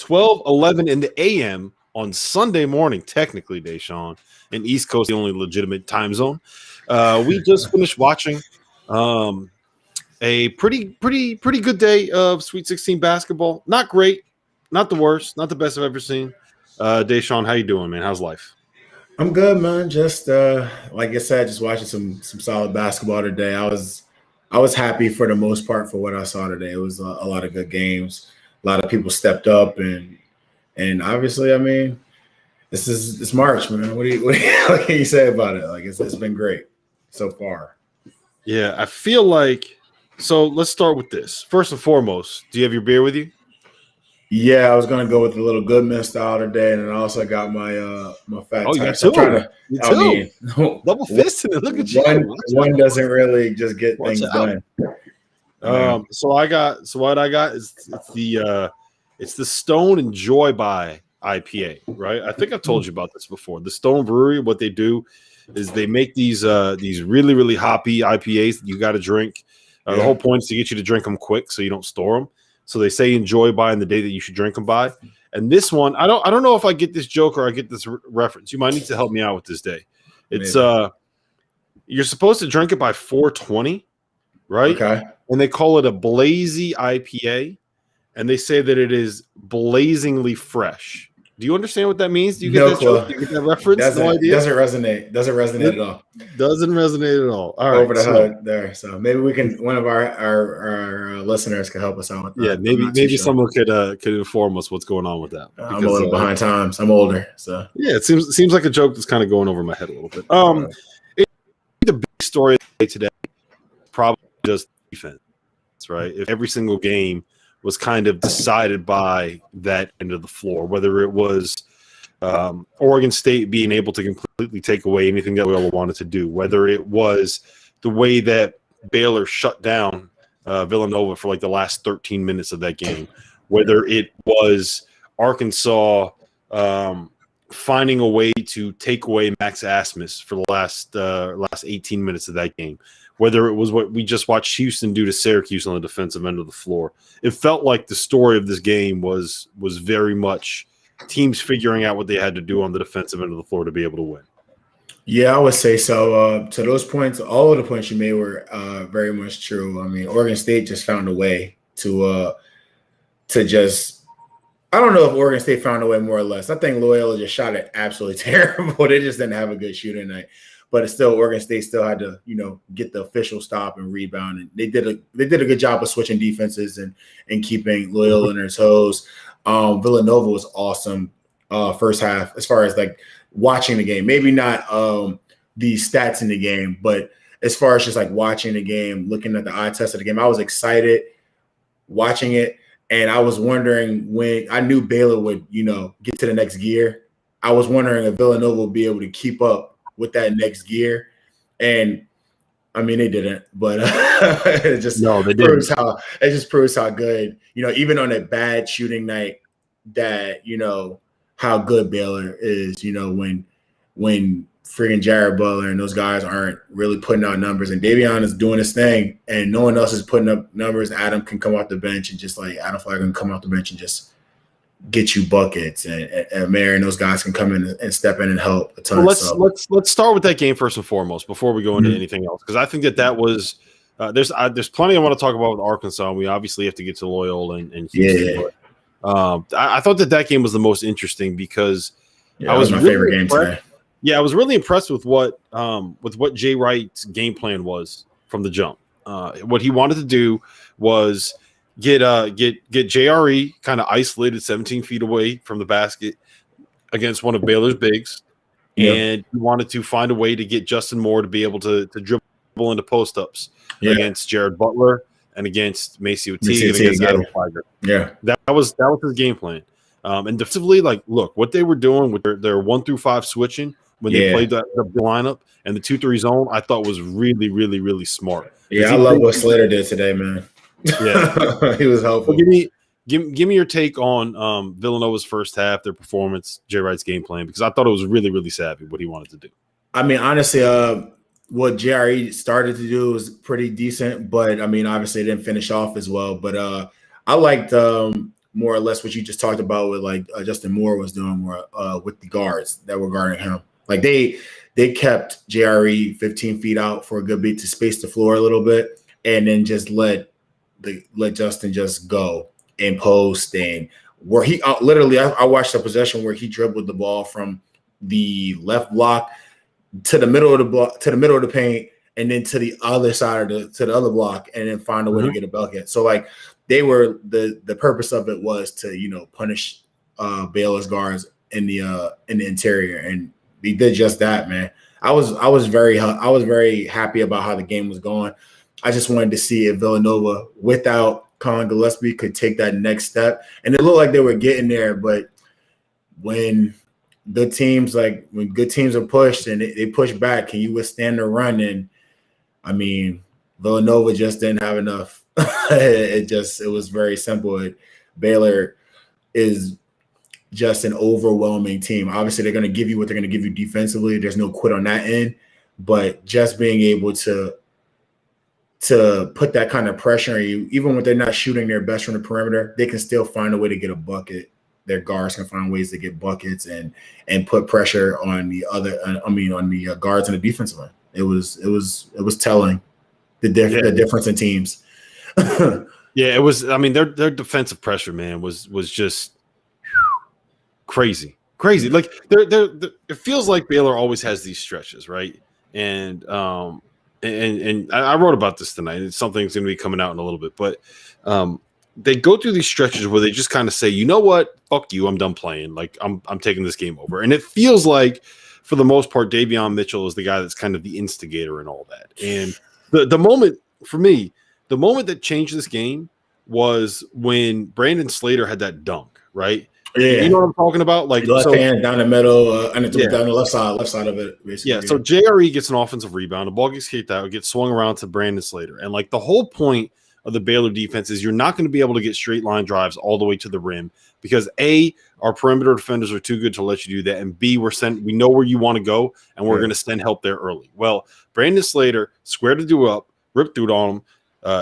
12:11 in the a.m. on Sunday morning, technically, Deshaun, and East Coast, the only legitimate time zone. We just finished watching a pretty good day of Sweet 16 basketball. Not great, not the worst, not the best I've ever seen. Deshaun, how you doing, man? How's life? I'm good, man. Just like I said, just watching some solid basketball today. I was happy for the most part for what I saw today. It was a lot of good games. A lot of people stepped up, and obviously, I mean, it's March, man. What can you say about it? Like it's been great so far. Yeah, I feel like so. Let's start with this. First and foremost, do you have your beer with you? Yeah, I was gonna go with a little Goodman style today, and I also got my my fat. Oh, you got so two. I mean, double fisting it. Look at you. One doesn't really just get things done. So what I got is it's the Stone and Joy by IPA, right? I think I've told you about this before. The Stone Brewery, what they do is they make these really, really hoppy IPAs that you got to drink. The whole point is to get you to drink them quick so you don't store them. So they say enjoy by in the day that you should drink them by. And this one, I don't know if I get this joke or I get this reference. You might need to help me out with this day. It's you're supposed to drink it by 4:20, right? Okay. And they call it a blazy IPA, and they say that it is blazingly fresh. Do you understand what that means? Do you get that joke? Do you get that reference? No idea. Doesn't resonate at all. Doesn't resonate at all. All right, over the hood there. So maybe we can. One of our listeners can help us out with that. Yeah, maybe someone could inform us what's going on with that. Because, I'm a little behind times. I'm older, so yeah, it seems like a joke that's kind of going over my head a little bit. The big story today probably just defense, right? If every single game was kind of decided by that end of the floor, whether it was Oregon State being able to completely take away anything that Loyola wanted to do, whether it was the way that Baylor shut down Villanova for like the last 13 minutes of that game, whether it was Arkansas finding a way to take away Max Asmus for the last 18 minutes of that game, whether it was what we just watched Houston do to Syracuse on the defensive end of the floor. It felt like the story of this game was very much teams figuring out what they had to do on the defensive end of the floor to be able to win. Yeah, I would say so. To those points, all of the points you made were very much true. I mean, Oregon State just found a way to just – I don't know if Oregon State found a way more or less. I think Loyola just shot it absolutely terrible. They just didn't have a good shooting night. But it's still Oregon State still had to, get the official stop and rebound. And they did a good job of switching defenses and keeping Loyola on their toes. Villanova was awesome first half as far as like watching the game. Maybe not the stats in the game, but as far as just like watching the game, looking at the eye test of the game, I was excited watching it. And I was wondering when I knew Baylor would, get to the next gear. I was wondering if Villanova would be able to keep up with that next gear. And I mean, they didn't, but it just proves how good, even on a bad shooting night that, how good Baylor is, when freaking Jared Butler and those guys aren't really putting out numbers and Davion is doing his thing and no one else is putting up numbers. Adam can come off the bench and just like Adam Flagler can come off the bench and just get you buckets, and Mayer and those guys can come in and step in and help a ton. Well, let's start with that game first and foremost before we go into anything else, because I think that was there's plenty I want to talk about with Arkansas. And we obviously have to get to Loyola and Houston. Yeah. But, I thought that game was the most interesting because I was my really favorite game today. Yeah, I was really impressed with what Jay Wright's game plan was from the jump. What he wanted to do was get JRE kind of isolated 17 feet away from the basket against one of Baylor's bigs. Yep. And he wanted to find a way to get Justin Moore to be able to dribble into post-ups against Jared Butler and against Maceo Teague and against Adam Flagler. Yeah. That was his game plan. And defensively, like, look, what they were doing with their 1 through 5 switching when they played the lineup and the 2-3 zone, I thought was really, really, really smart. Yeah, I love what Slater did today, man. Yeah, he was helpful. Well, give me your take on Villanova's first half, their performance, Jay Wright's game plan, because I thought it was really, really savvy what he wanted to do. I mean, honestly, what JRE started to do was pretty decent, but I mean, obviously, it didn't finish off as well. But I liked more or less what you just talked about with like Justin Moore was doing more with the guards that were guarding him. Like they kept JRE 15 feet out for a good bit to space the floor a little bit, and then just let Justin just go and post, and where he literally I watched a possession where he dribbled the ball from the left block to the middle of the block, to the middle of the paint, and then to the other side of to the other block, and then find a way to get a bucket. So like they were the purpose of it was to punish Baylor's guards in the interior, and they did just that, man. I was very happy about how the game was going. I just wanted to see if Villanova, without Colin Gillespie, could take that next step, and it looked like they were getting there. But when good teams are pushed and they push back, can you withstand the run? And I mean, Villanova just didn't have enough. It was very simple. Baylor is just an overwhelming team. Obviously, they're going to give you what they're going to give you defensively. There's no quit on that end, but just being able to put that kind of pressure on you, even when they're not shooting their best from the perimeter, they can still find a way to get a bucket. Their guards can find ways to get buckets and put pressure on the guards and the defensive line. It was telling the difference in teams. Yeah, it was. I mean, their defensive pressure, man, was just crazy. Like it feels like Baylor always has these stretches, right? And I wrote about this tonight. It's something's going to be coming out in a little bit, but they go through these stretches where they just kind of say, you know what, fuck you, I'm done playing. Like I'm taking this game over, and it feels like for the most part, Davion Mitchell is the guy that's kind of the instigator and all that. And the moment for me, the moment that changed this game was when Brandon Slater had that dunk, right? Yeah, you know what I'm talking about? Like left hand down the middle, and down the left side of it, basically. Yeah, so JRE gets an offensive rebound, the ball gets kicked out, gets swung around to Brandon Slater. And like the whole point of the Baylor defense is you're not going to be able to get straight line drives all the way to the rim because A, our perimeter defenders are too good to let you do that, and B, we know where you want to go, and we're going to send help there early. Well, Brandon Slater squared the dude up, ripped through on him,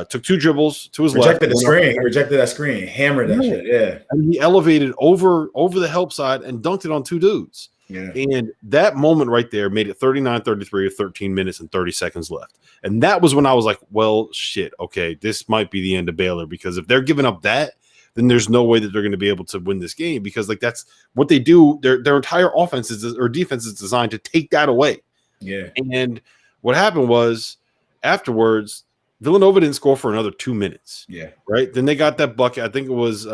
took two dribbles to his left. He rejected that screen, hammered that shit. Yeah, and he elevated over the help side and dunked it on two dudes. Yeah, and that moment right there made it 39-33 with 13 minutes and 30 seconds left. And that was when I was like, well, shit, okay, this might be the end of Baylor, because if they're giving up that, then there's no way that they're going to be able to win this game, because like that's what they do. Their entire offense or defense is designed to take that away. Yeah, and what happened was afterwards, Villanova didn't score for another 2 minutes. Yeah. Right. Then they got that bucket. I think it was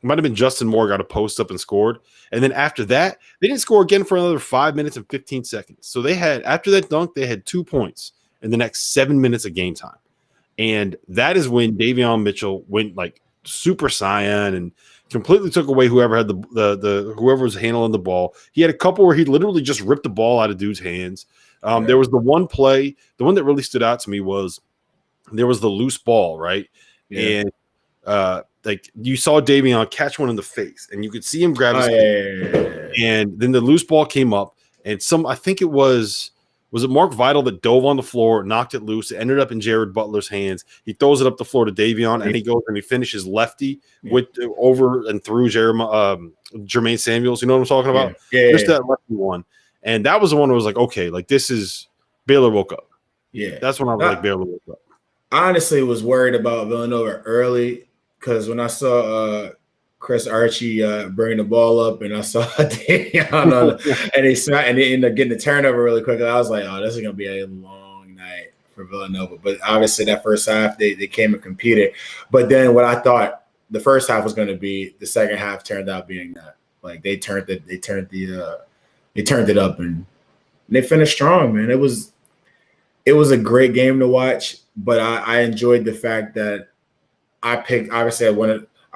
might have been Justin Moore got a post up and scored. And then after that, they didn't score again for another 5 minutes and 15 seconds. So they had, after that dunk, they had 2 points in the next 7 minutes of game time. And that is when Davion Mitchell went like Super Saiyan and completely took away whoever had the whoever was handling the ball. He had a couple where he literally just ripped the ball out of dudes' hands. There was the one play, the one that really stood out to me was there was the loose ball, right? Yeah. And like you saw Davion catch one in the face, and you could see him grab his hand. And then the loose ball came up, and I think it was it Mark Vital that dove on the floor, knocked it loose. It ended up in Jared Butler's hands. He throws it up the floor to Davion, and he goes and he finishes lefty with over and through Jermaine Samuels. You know what I'm talking about? Just that lefty one. And that was the one that was like, okay, like this is Baylor woke up. Yeah. That's when I was like, Baylor woke up. I honestly was worried about Villanova early because when I saw Chris Archie bring the ball up and I saw Davion and they ended up getting the turnover really quickly, I was like, oh, this is going to be a long night for Villanova. But obviously that first half, they came and competed. But then what I thought the first half was going to be, the second half turned out being that. Like they turned it up and they finished strong, man. It was a great game to watch, but I enjoyed the fact that I picked. Obviously, I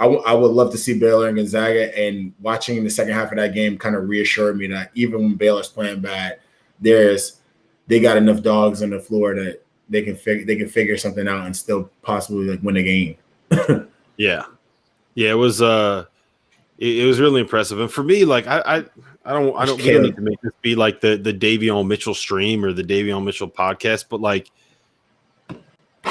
would love to see Baylor and Gonzaga, and watching the second half of that game kind of reassured me that even when Baylor's playing bad, they got enough dogs on the floor that they can figure something out and still possibly like win a game. Yeah, it was really impressive, and for me, like I don't we don't need to make this be like the Davion Mitchell stream or the Davion Mitchell podcast, but like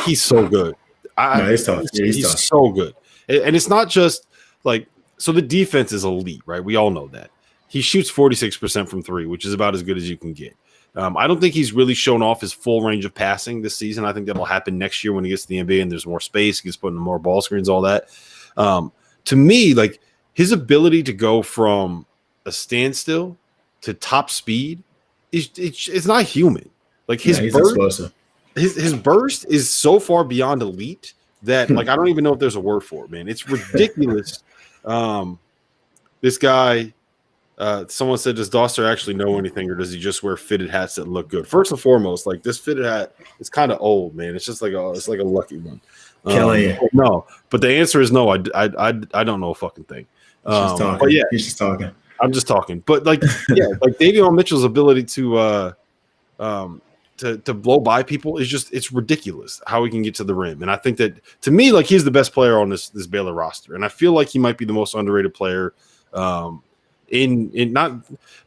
he's so good. He's tough. He's so good. And it's not just like, so the defense is elite, right? We all know that. He shoots 46% from three, which is about as good as you can get. I don't think he's really shown off his full range of passing this season. I think that'll happen next year when he gets to the NBA and there's more space. He gets put in more ball screens, all that. To me, like, his ability to go from a standstill to top speed it's not human. Like his burst is so far beyond elite that like I don't even know if there's a word for it, man. It's ridiculous. This guy, someone said, does Dauster actually know anything, or does he just wear fitted hats that look good? First and foremost, like this fitted hat is kind of old, man. It's just like it's like a lucky one. No, but the answer is no. I don't know a fucking thing. But yeah, he's just talking. I'm just talking. But like, yeah, like Davion Mitchell's ability to blow by people is just, it's ridiculous how he can get to the rim. And I think that, to me, like he's the best player on this Baylor roster. And I feel like he might be the most underrated player in not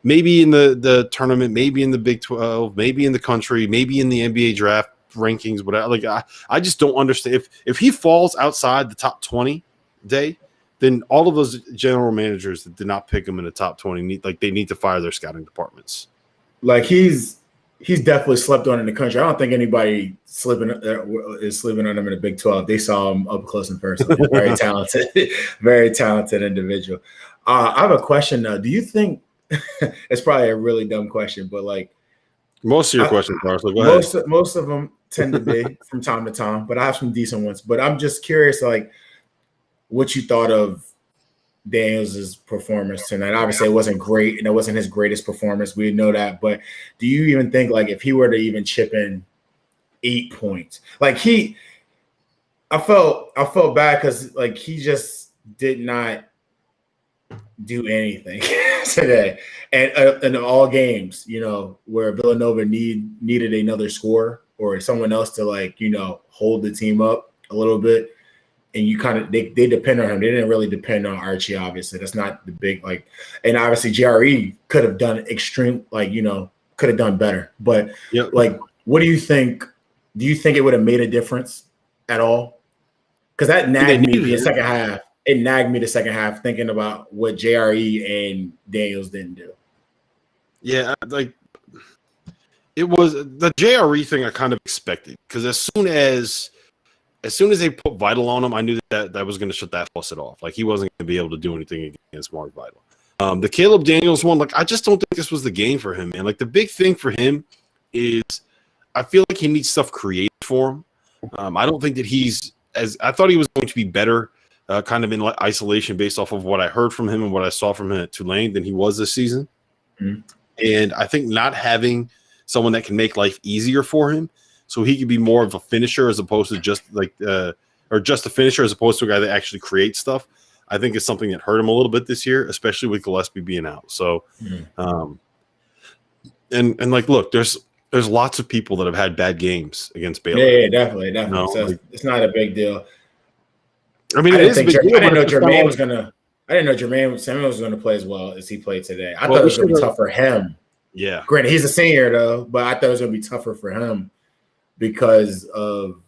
maybe in the tournament, maybe in the Big 12, maybe in the country, maybe in the NBA draft rankings, whatever. Like I just don't understand. If he falls outside the top 20 day, then all of those general managers that did not pick him in the top 20 they need to fire their scouting departments. Like he's definitely slept on in the country. I don't think anybody is sleeping on him in the Big 12. They saw him up close and personal. Very talented, very talented individual. I have a question now. Do you think it's probably a really dumb question, but like most of your questions are, so go ahead. Most of them tend to be from time to time, but I have some decent ones. But I'm just curious, like, what you thought of Daniels' performance tonight. Obviously, it wasn't great, and it wasn't his greatest performance. We know that. But do you even think, like, if he were to even chip in 8 points, like I felt bad because, like, he just did not do anything today. And in all games, you know, where Villanova needed another score or someone else to, like, you know, hold the team up a little bit. And you kind of they depend on him. They didn't really depend on Archie, obviously. That's not the big like, and obviously GRE could have done could have done better. But like, what do you think? Do you think it would have made a difference at all? Because that nagged me the second half. It nagged me the second half thinking about what JRE and Daniels didn't do. Yeah, like it was the JRE thing I kind of expected, because as soon as they put Vital on him, I knew that was going to shut that faucet off. Like he wasn't going to be able to do anything against Mark Vital. The Caleb Daniels one, like I just don't think this was the game for him, man. Like the big thing for him is I feel like he needs stuff created for him. I don't think that I thought he was going to be better kind of in isolation based off of what I heard from him and what I saw from him at Tulane than he was this season. Mm-hmm. And I think not having someone that can make life easier for him, so he could be more of a finisher as opposed to just just a finisher as opposed to a guy that actually creates stuff, I think is something that hurt him a little bit this year, especially with Gillespie being out. So, and like, look, there's lots of people that have had bad games against Baylor. Yeah, definitely. You know, so it's not a big deal. I mean, I didn't know Jermaine Samuels was gonna play as well as he played today. I thought it was gonna be tough for him. Yeah. Granted, he's a senior though, but I thought it was gonna be tougher for him because of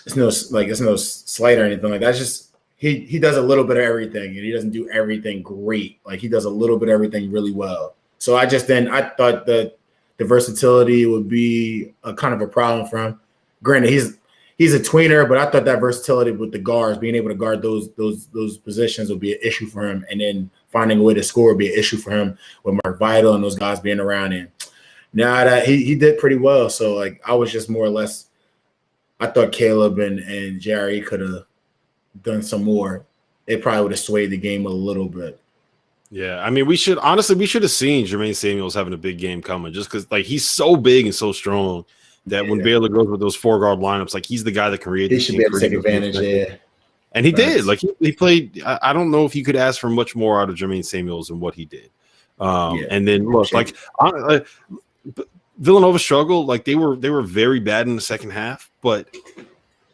it's no slight or anything like that. It's just he does a little bit of everything, and he doesn't do everything great. Like he does a little bit of everything really well. So I thought that the versatility would be a kind of a problem for him. Granted, he's a tweener, but I thought that versatility with the guards, being able to guard those positions would be an issue for him, and then finding a way to score would be an issue for him with Mark Vital and those guys being around him. Now that he did pretty well, so like I was just more or less, I thought Caleb and JRE could have done some more. It probably would have swayed the game a little bit. Yeah, I mean, we should have seen Jermaine Samuels having a big game coming, just because like he's so big and so strong that when Baylor goes with those 4-guard lineups, like he's the guy that can create. He should be able to take advantage. Yeah, and he did. Like he played. I don't know if you could ask for much more out of Jermaine Samuels than what he did. And then look, like Villanova struggled. Like they were very bad in the second half, but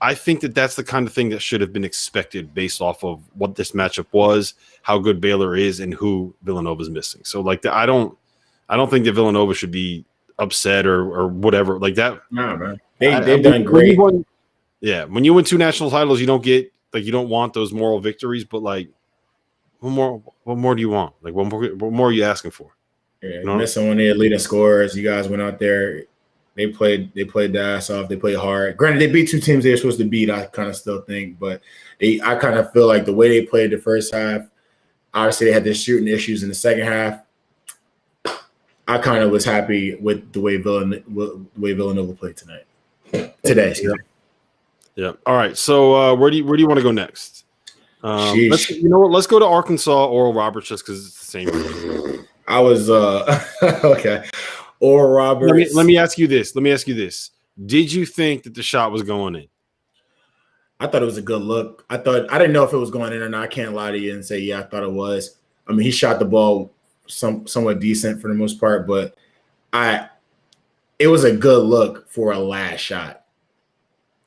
I think that that's the kind of thing that should have been expected based off of what this matchup was, how good Baylor is, and who Villanova's missing. So like I don't think that Villanova should be upset or whatever like that. No, man. They've done great. When you win 2 national titles, you don't want those moral victories, but like What more do you want? Like, what more are you asking for? Yeah, You know? missing one of their leading scorers. You guys went out there. They played their ass off. They played hard. Granted, they beat two teams they were supposed to beat. I kind of still think, but I kind of feel like the way they played the first half. Obviously, they had their shooting issues in the second half. I kind of was happy with the way Villanova played today. Excuse me. Yeah. All right. So where do you want to go next? Let's go to Arkansas Oral Roberts just because it's the same. I was okay. Oral Roberts. Let me ask you this. Did you think that the shot was going in? I thought it was a good look. I didn't know if it was going in or not. I can't lie to you and say, yeah, I thought it was. I mean, he shot the ball somewhat decent for the most part, but it was a good look for a last shot.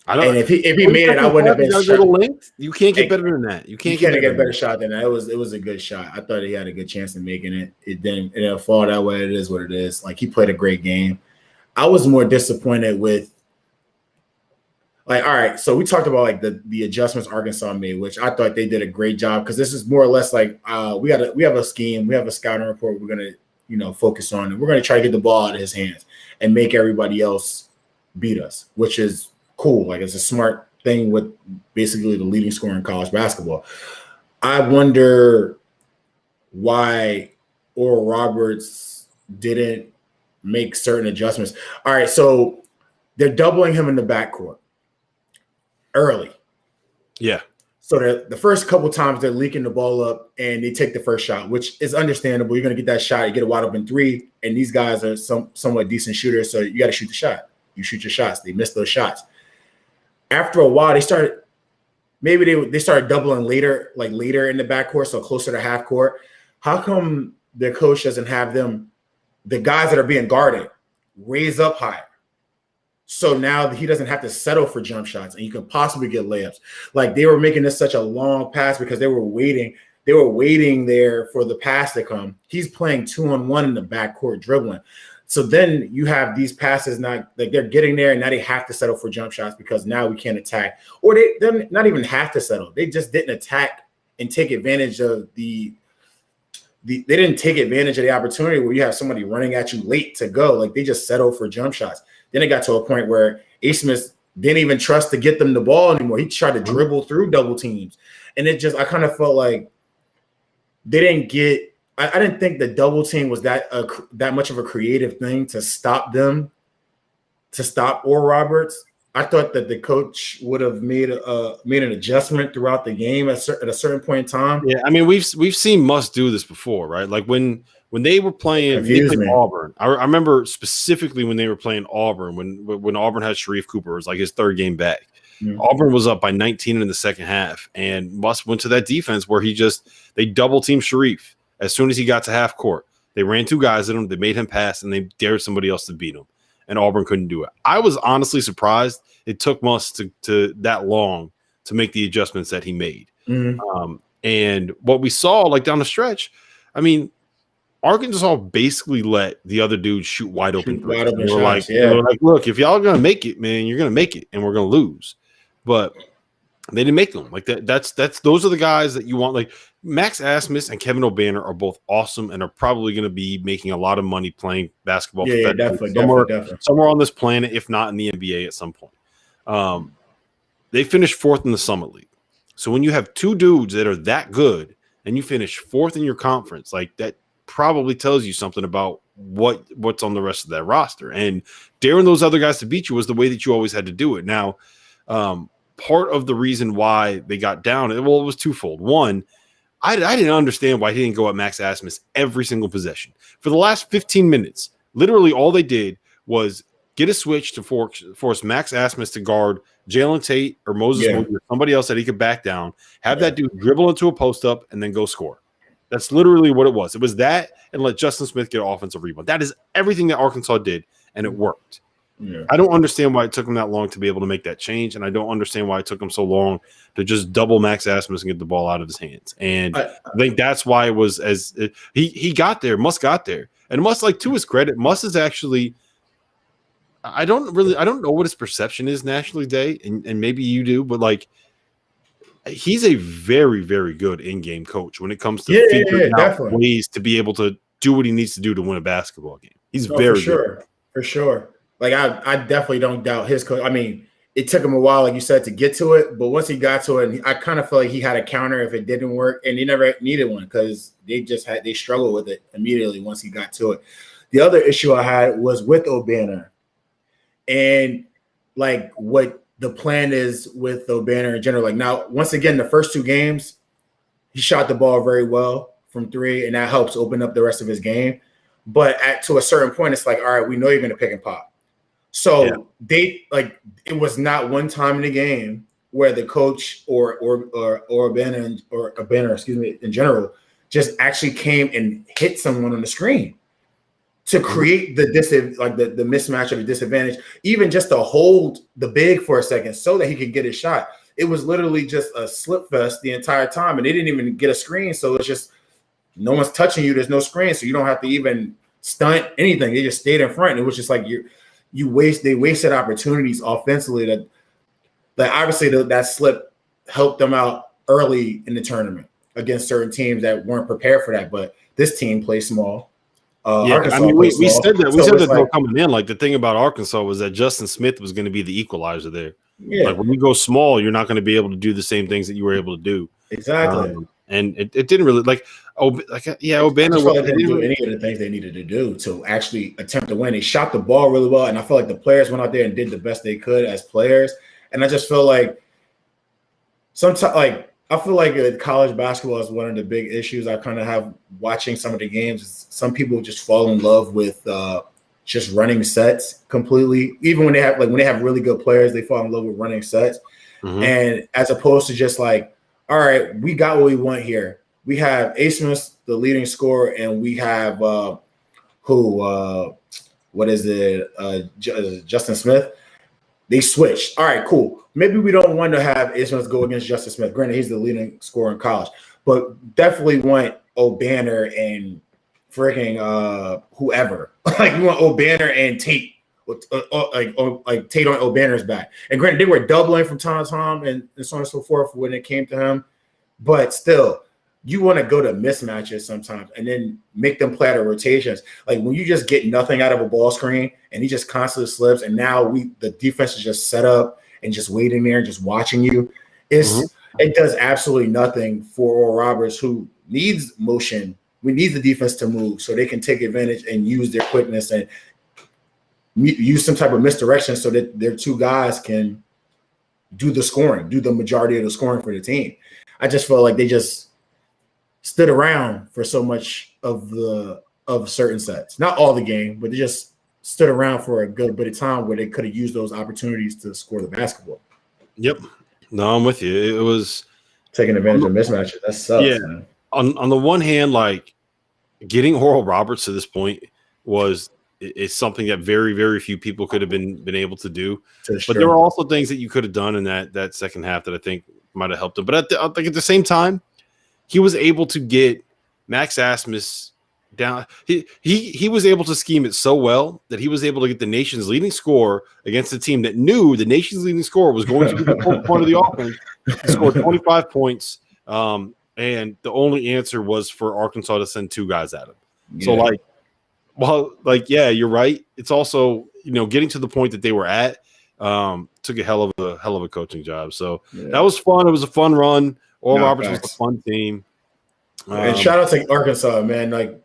And if he made it, I wouldn't have been. You can't get better than that. You can't get a better shot than that. It was a good shot. I thought he had a good chance of making it. It didn't fall that way. It is what it is. Like, he played a great game. I was more disappointed with. Like, all right, so we talked about like the adjustments Arkansas made, which I thought they did a great job, because this is more or less like we have a scheme, we have a scouting report we're gonna focus on, and we're gonna try to get the ball out of his hands and make everybody else beat us, which is cool. Like, it's a smart thing with basically the leading scorer in college basketball. I wonder why Oral Roberts didn't make certain adjustments. All right, so they're doubling him in the backcourt early. Yeah. So the first couple times they're leaking the ball up and they take the first shot, which is understandable. You're going to get that shot. You get a wide open three, and these guys are somewhat decent shooters, so you got to shoot the shot. You shoot your shots. They missed those shots. After a while, they started doubling later in the backcourt, so closer to half court. How come their coach doesn't have the guys that are being guarded, raise up higher? So now he doesn't have to settle for jump shots, and you can possibly get layups. Like, they were making this such a long pass because they were waiting there for the pass to come. He's playing 2-on-1 in the backcourt dribbling. So then you have these passes, not like they're getting there, and now they have to settle for jump shots because now we can't attack. Or they not even have to settle. They just didn't attack and take advantage of they didn't take advantage of the opportunity where you have somebody running at you late to go. Like, they just settled for jump shots. Then it got to a point where A. Smith didn't even trust to get them the ball anymore. He tried to dribble through double teams. And I kind of felt like they didn't get – I didn't think the double team was that much of a creative thing to stop them, to stop Oral Roberts. I thought that the coach would have made an adjustment throughout the game at a certain point in time. Yeah, I mean, we've seen Muss do this before, right? Like when they were playing Auburn. I remember specifically when they were playing Auburn, when Auburn had Sharif Cooper. It was like his third game back. Mm-hmm. Auburn was up by 19 in the second half, and Muss went to that defense where they double teamed Sharif as soon as he got to half court. They ran two guys at him, they made him pass, and they dared somebody else to beat him. And Auburn couldn't do it. I was honestly surprised it took Muss to that long to make the adjustments that he made. Mm-hmm. And what we saw, like down the stretch, I mean, Arkansas basically let the other dudes shoot wide open. They were like, look, if y'all are gonna make it, man, you're gonna make it, and we're gonna lose. But they didn't make them like that. Those are the guys that you want. Like Max Asmus and Kevin O'Banner are both awesome and are probably going to be making a lot of money playing basketball. Yeah, definitely. Somewhere on this planet, if not in the NBA at some point. They finished fourth in the Summit League. So when you have two dudes that are that good and you finish fourth in your conference, like that probably tells you something about what's on the rest of that roster. And daring those other guys to beat you was the way that you always had to do it. Now, part of the reason why they got down, it was twofold. One, I didn't understand why he didn't go at Max Asmus every single possession. For the last 15 minutes, literally all they did was get a switch to force Max Asmus to guard Jalen Tate or Moses Moody or somebody else that he could back down, have that dude dribble into a post-up, and then go score. That's literally what it was. It was that and let Justin Smith get offensive rebound. That is everything that Arkansas did, and it worked. Yeah. I don't understand why it took him that long to be able to make that change, and I don't understand why it took him so long to just double Max Asmus and get the ball out of his hands. And I think that's why it was he got there. Muss got there, and Muss, like, to his credit, Muss is actually. I don't know what his perception is nationally today, and maybe you do, but like he's a very, very good in-game coach when it comes to figuring out ways to be able to do what he needs to do to win a basketball game. He's very good. For sure. Like I definitely don't doubt his coach. I mean, it took him a while, like you said, to get to it. But once he got to it, I kind of felt like he had a counter if it didn't work, and he never needed one because they struggled with it immediately once he got to it. The other issue I had was with O'Banner, and like what the plan is with O'Banner in general. Like now, once again, the first 2 games, he shot the ball very well from 3, and that helps open up the rest of his game. But to a certain point, it's like, all right, we know you're going to pick and pop. So it was not one time in the game where the coach or Banner, excuse me, in general, just actually came and hit someone on the screen to create the mismatch or the disadvantage, even just to hold the big for a second so that he could get his shot. It was literally just a slip fest the entire time, and they didn't even get a screen. So it's just no one's touching you. There's no screen, so you don't have to even stunt anything. They just stayed in front. And it was just like they wasted opportunities offensively that obviously that slip helped them out early in the tournament against certain teams that weren't prepared for that. But this team plays small. Arkansas, I mean, we said that. We said that they were coming in. Like the thing about Arkansas was that Justin Smith was going to be the equalizer there. Yeah. Like when you go small, you're not going to be able to do the same things that you were able to do. Exactly. And it didn't really O'Banner didn't do any of the things they needed to do to actually attempt to win. They shot the ball really well, and I feel like the players went out there and did the best they could as players. And I just feel like sometimes, I feel like college basketball is one of the big issues I kind of have watching some of the games. Some people just fall in love with just running sets completely. Even when they have really good players, they fall in love with running sets. Mm-hmm. And as opposed to just like, all right, we got what we want here. We have A. Smith, the leading scorer, and we have Justin Smith. They switched. All right, cool. Maybe we don't want to have A. Smith go against Justin Smith. Granted, he's the leading scorer in college, but definitely want O'Banner and freaking whoever. Like we want O'Banner and Tate. Like Tate on O'Banner's back. And granted, they were doubling from time to time and so on and so forth when it came to him. But still, you want to go to mismatches sometimes and then make them play out of rotations. Like when you just get nothing out of a ball screen and he just constantly slips, and now the defense is just set up and just waiting there and just watching you. It does absolutely nothing for Oral Roberts, who needs motion. We need the defense to move so they can take advantage and use their quickness and use some type of misdirection so that their 2 guys can do the majority of the scoring for the team. I just felt like they just stood around for so much of certain sets. Not all the game, but they just stood around for a good bit of time where they could have used those opportunities to score the basketball. Yep. No, I'm with you. It was taking advantage of mismatches. That sucks, man. On the one hand, like getting Oral Roberts to this point it's something that very, very few people could have been able to do. But there were also things that you could have done in that second half that I think might have helped him. But at the same time, he was able to get Max Asmus down. He was able to scheme it so well that he was able to get the nation's leading scorer against a team that knew the nation's leading scorer was going to be the focal point of the offense. He scored 25 points, and the only answer was for Arkansas to send 2 guys at him. Yeah. So you're right. It's also, getting to the point that they were at took a hell of a coaching job. So that was fun. It was a fun run. Oral Roberts was a fun team. And shout out to Arkansas, man. Like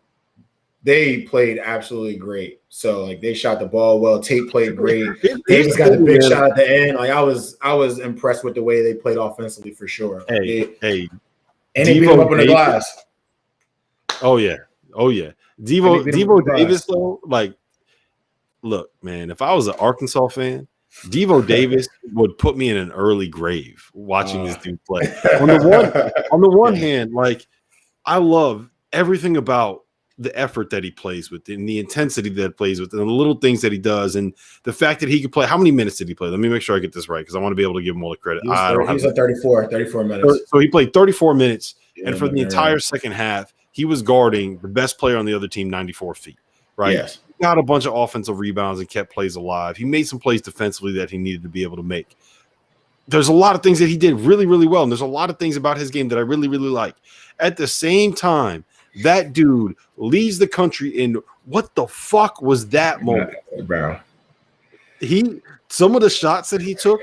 they played absolutely great. So they shot the ball well. Tate played great. Davis got a big shot at the end. Like I was impressed with the way they played offensively for sure. And they beat him up in the glass. Oh yeah. Devo Davis though, look, man, if I was an Arkansas fan, Devo Davis would put me in an early grave watching this dude play. On the one hand, I love everything about the effort that he plays with and the intensity that he plays with and the little things that he does and the fact that he could play. How many minutes did he play? Let me make sure I get this right because I want to be able to give him all the credit. He was at 34 minutes. So he played 34 minutes, and for the entire second half, he was guarding the best player on the other team 94 feet, right? Yes. He got a bunch of offensive rebounds and kept plays alive. He made some plays defensively that he needed to be able to make. there's a lot of things that he did really, really well. And there's a lot of things about his game that I really, really like. At the same time, that dude leaves the country in what the fuck was that moment? Bro. Some of the shots that he took,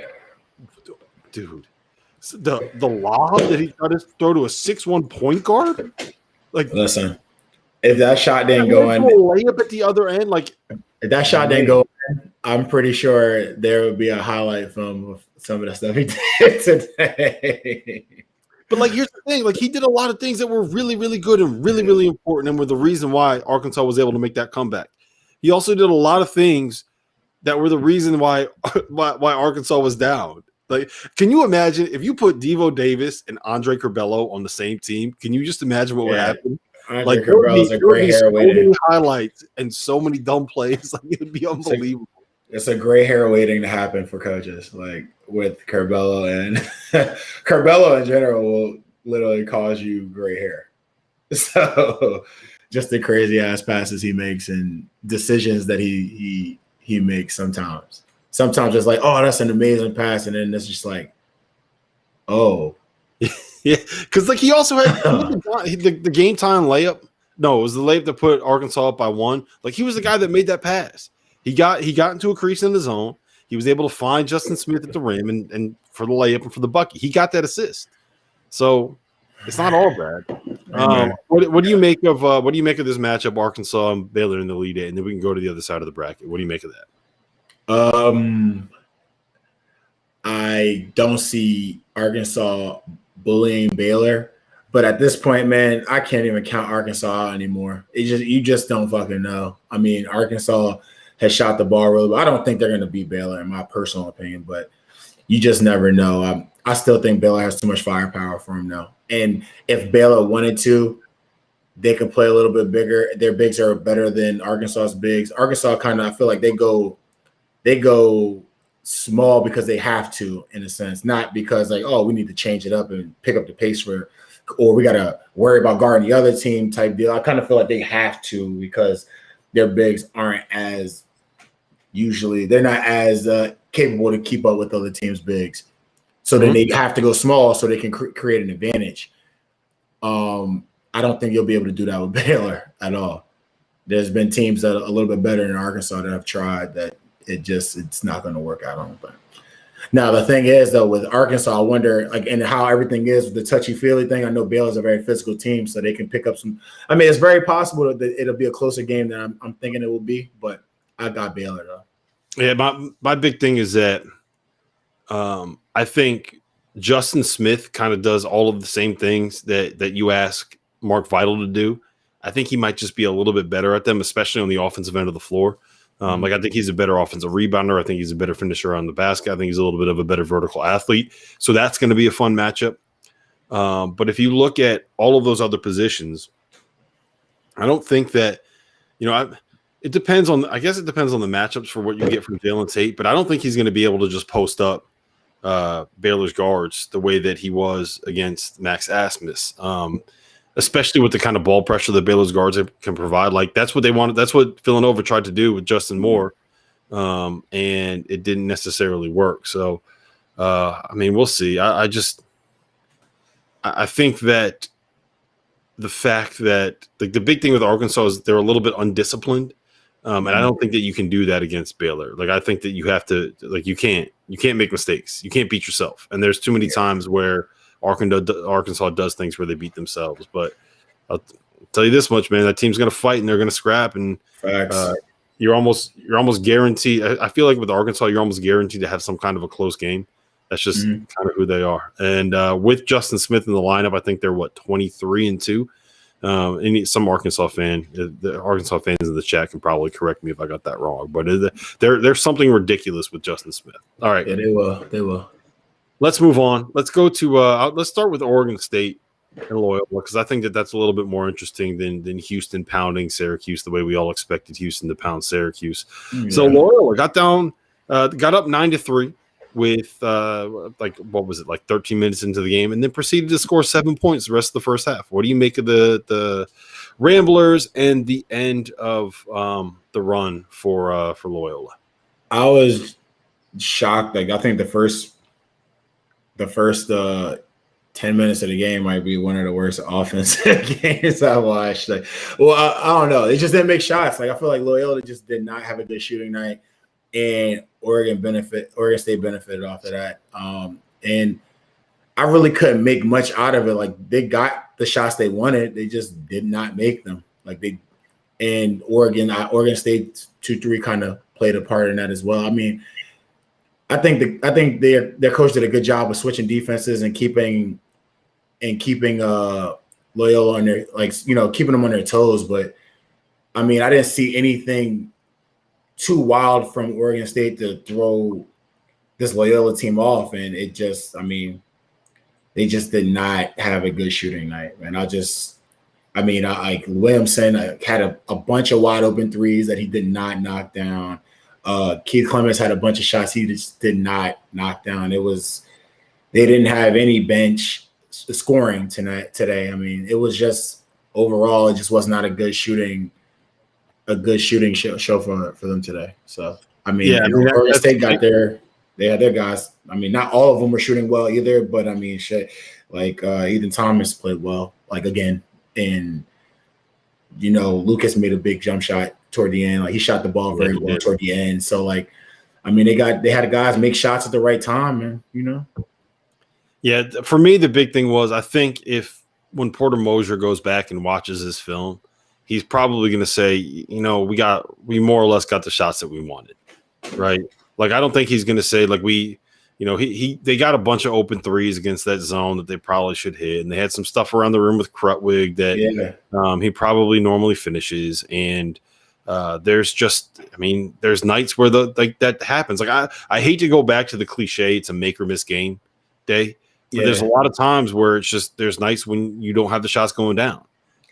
dude, the lob that he tried to throw to a 6'1" point guard. Like, listen, if that shot didn't go in, layup at the other end, like if that shot didn't go in, I'm pretty sure there would be a highlight film of some of the stuff he did today. But like, here's the thing: like, he did a lot of things that were really, really good and really, really important, and were the reason why Arkansas was able to make that comeback. He also did a lot of things that were the reason why Arkansas was down. Like, can you imagine if you put Devo Davis and Andre Curbelo on the same team? Can you just imagine what would happen? Andre Curbelo's a gray hair waiting. Highlights and so many dumb plays. Like, it'd be unbelievable. It's a gray hair waiting to happen for coaches, like with Curbelo, and Curbelo in general will literally cause you gray hair. So just the crazy ass passes he makes and decisions that he makes sometimes. Sometimes it's like, oh, that's an amazing pass, and then it's just like, oh. Yeah, because like he also had the game time layup. No, it was the layup that put Arkansas up by 1. Like, he was the guy that made that pass. He got into a crease in the zone. He was able to find Justin Smith at the rim and for the layup and for the bucket. He got that assist. So it's not all bad. What do you make of this matchup, Arkansas and Baylor in the lead 8, and then we can go to the other side of the bracket. What do you make of that? I don't see Arkansas bullying Baylor, but at this point, man, I can't even count Arkansas out anymore. You just don't fucking know. I mean, Arkansas has shot the ball really well. I don't think they're going to beat Baylor, in my personal opinion, but you just never know. I still think Baylor has too much firepower for them now. And if Baylor wanted to, they could play a little bit bigger. Their bigs are better than Arkansas's bigs. Arkansas kind of, I feel like they go small because they have to, in a sense, not because like, oh, we need to change it up and pick up the pace or we got to worry about guarding the other team type deal. I kind of feel like they have to because their bigs aren't as they're not as capable to keep up with other teams' bigs. So then they have to go small so they can create an advantage. I don't think you'll be able to do that with Baylor at all. There's been teams that are a little bit better than Arkansas that have tried that it's not going to work out on. But now the thing is, though, with Arkansas, I wonder, like, and how everything is with the touchy-feely thing. I know Baylor's a very physical team, so they can pick up some. I mean, it's very possible that it'll be a closer game than I'm thinking it will be, but I got Baylor, though. Yeah, my big thing is that I think Justin Smith kind of does all of the same things that you ask Mark Vital to do. I think he might just be a little bit better at them, especially on the offensive end of the floor. Like, I think he's a better offensive rebounder. I think he's a better finisher on the basket. I think he's a little bit of a better vertical athlete. So that's going to be a fun matchup. But if you look at all of those other positions, I don't think that, it depends on, I guess it depends on the matchups for what you get from Jalen Tate, but I don't think he's going to be able to just post up Baylor's guards the way that he was against Max Asmus. Especially with the kind of ball pressure that Baylor's guards can provide. Like, that's what they wanted. That's what Villanova tried to do with Justin Moore, and it didn't necessarily work. So, I mean, we'll see. I think that the fact that the big thing with Arkansas is they're a little bit undisciplined, and I don't think that you can do that against Baylor. Like, I think that you have to, like, you can't make mistakes. You can't beat yourself. And there's too many times where Arkansas does things where they beat themselves. But I'll tell you this much, man, that team's going to fight and they're going to scrap. And you're almost guaranteed. I feel like with Arkansas, you're almost guaranteed to have some kind of a close game. That's just kind of who they are. And with Justin Smith in the lineup, I think they're 23-2. And some Arkansas fan, the Arkansas fans in the chat can probably correct me if I got that wrong. But there's something ridiculous with Justin Smith. All right, yeah, they will. Let's move on. Let's go to let's start with Oregon State and Loyola, because I think that's a little bit more interesting than Houston pounding Syracuse the way we all expected Houston to pound Syracuse. Yeah. So Loyola got up 9-3 with what was it, like 13 minutes into the game, and then proceeded to score 7 points the rest of the first half. What do you make of the Ramblers and the end of the run for Loyola? I was shocked. Like, I think the first the first 10 minutes of the game might be one of the worst offensive games I watched. Like, well, I don't know. They just didn't make shots. Like, I feel like Loyola just did not have a good shooting night, and Oregon State benefited off of that. And I really couldn't make much out of it. Like, they got the shots they wanted, they just did not make them. And Oregon State 2-3 kind of played a part in that as well. I mean, I think their coach did a good job of switching defenses and keeping Loyola on their, keeping them on their toes. But I mean, I didn't see anything too wild from Oregon State to throw this Loyola team off, and they just did not have a good shooting night. And Williamson had a bunch of wide open threes that he did not knock down. Keith Clemens had a bunch of shots he just did not knock down. They didn't have any bench scoring today. I mean, it was just overall, it just was not a good shooting show for them today. So Oregon State they had their guys. I mean, not all of them were shooting well either, but I mean, Ethan Thomas played well, again, and Lucas made a big jump shot toward the end. He shot the ball very well toward the end. So they had guys make shots at the right time, man. Yeah, for me, the big thing was, I think when Porter Moser goes back and watches this film, he's probably going to say, we more or less got the shots that we wanted, right? I don't think he's going to say they got a bunch of open threes against that zone that they probably should hit, and they had some stuff around the rim with Krutwig that he probably normally finishes, and there's nights where that happens. I hate to go back to the cliche, it's a make or miss game day. But there's a lot of times where it's just there's nights when you don't have the shots going down.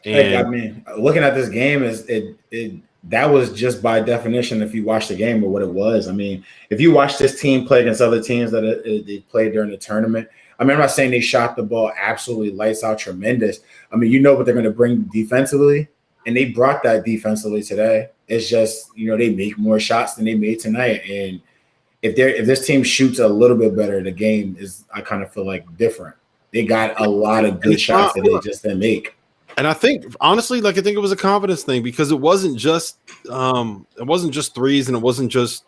And looking at this game that was just by definition, if you watch the game, or what it was. I mean, if you watch this team play against other teams that they played during the tournament, I'm not saying they shot the ball absolutely lights out tremendous. I mean, what they're going to bring defensively, and they brought that defensively today. It's just, they make more shots than they made tonight. And if this team shoots a little bit better, the game is, I kind of feel different. They got a lot of good shots that they just didn't make. And I think, honestly, I think it was a confidence thing, because it wasn't just threes, and it wasn't just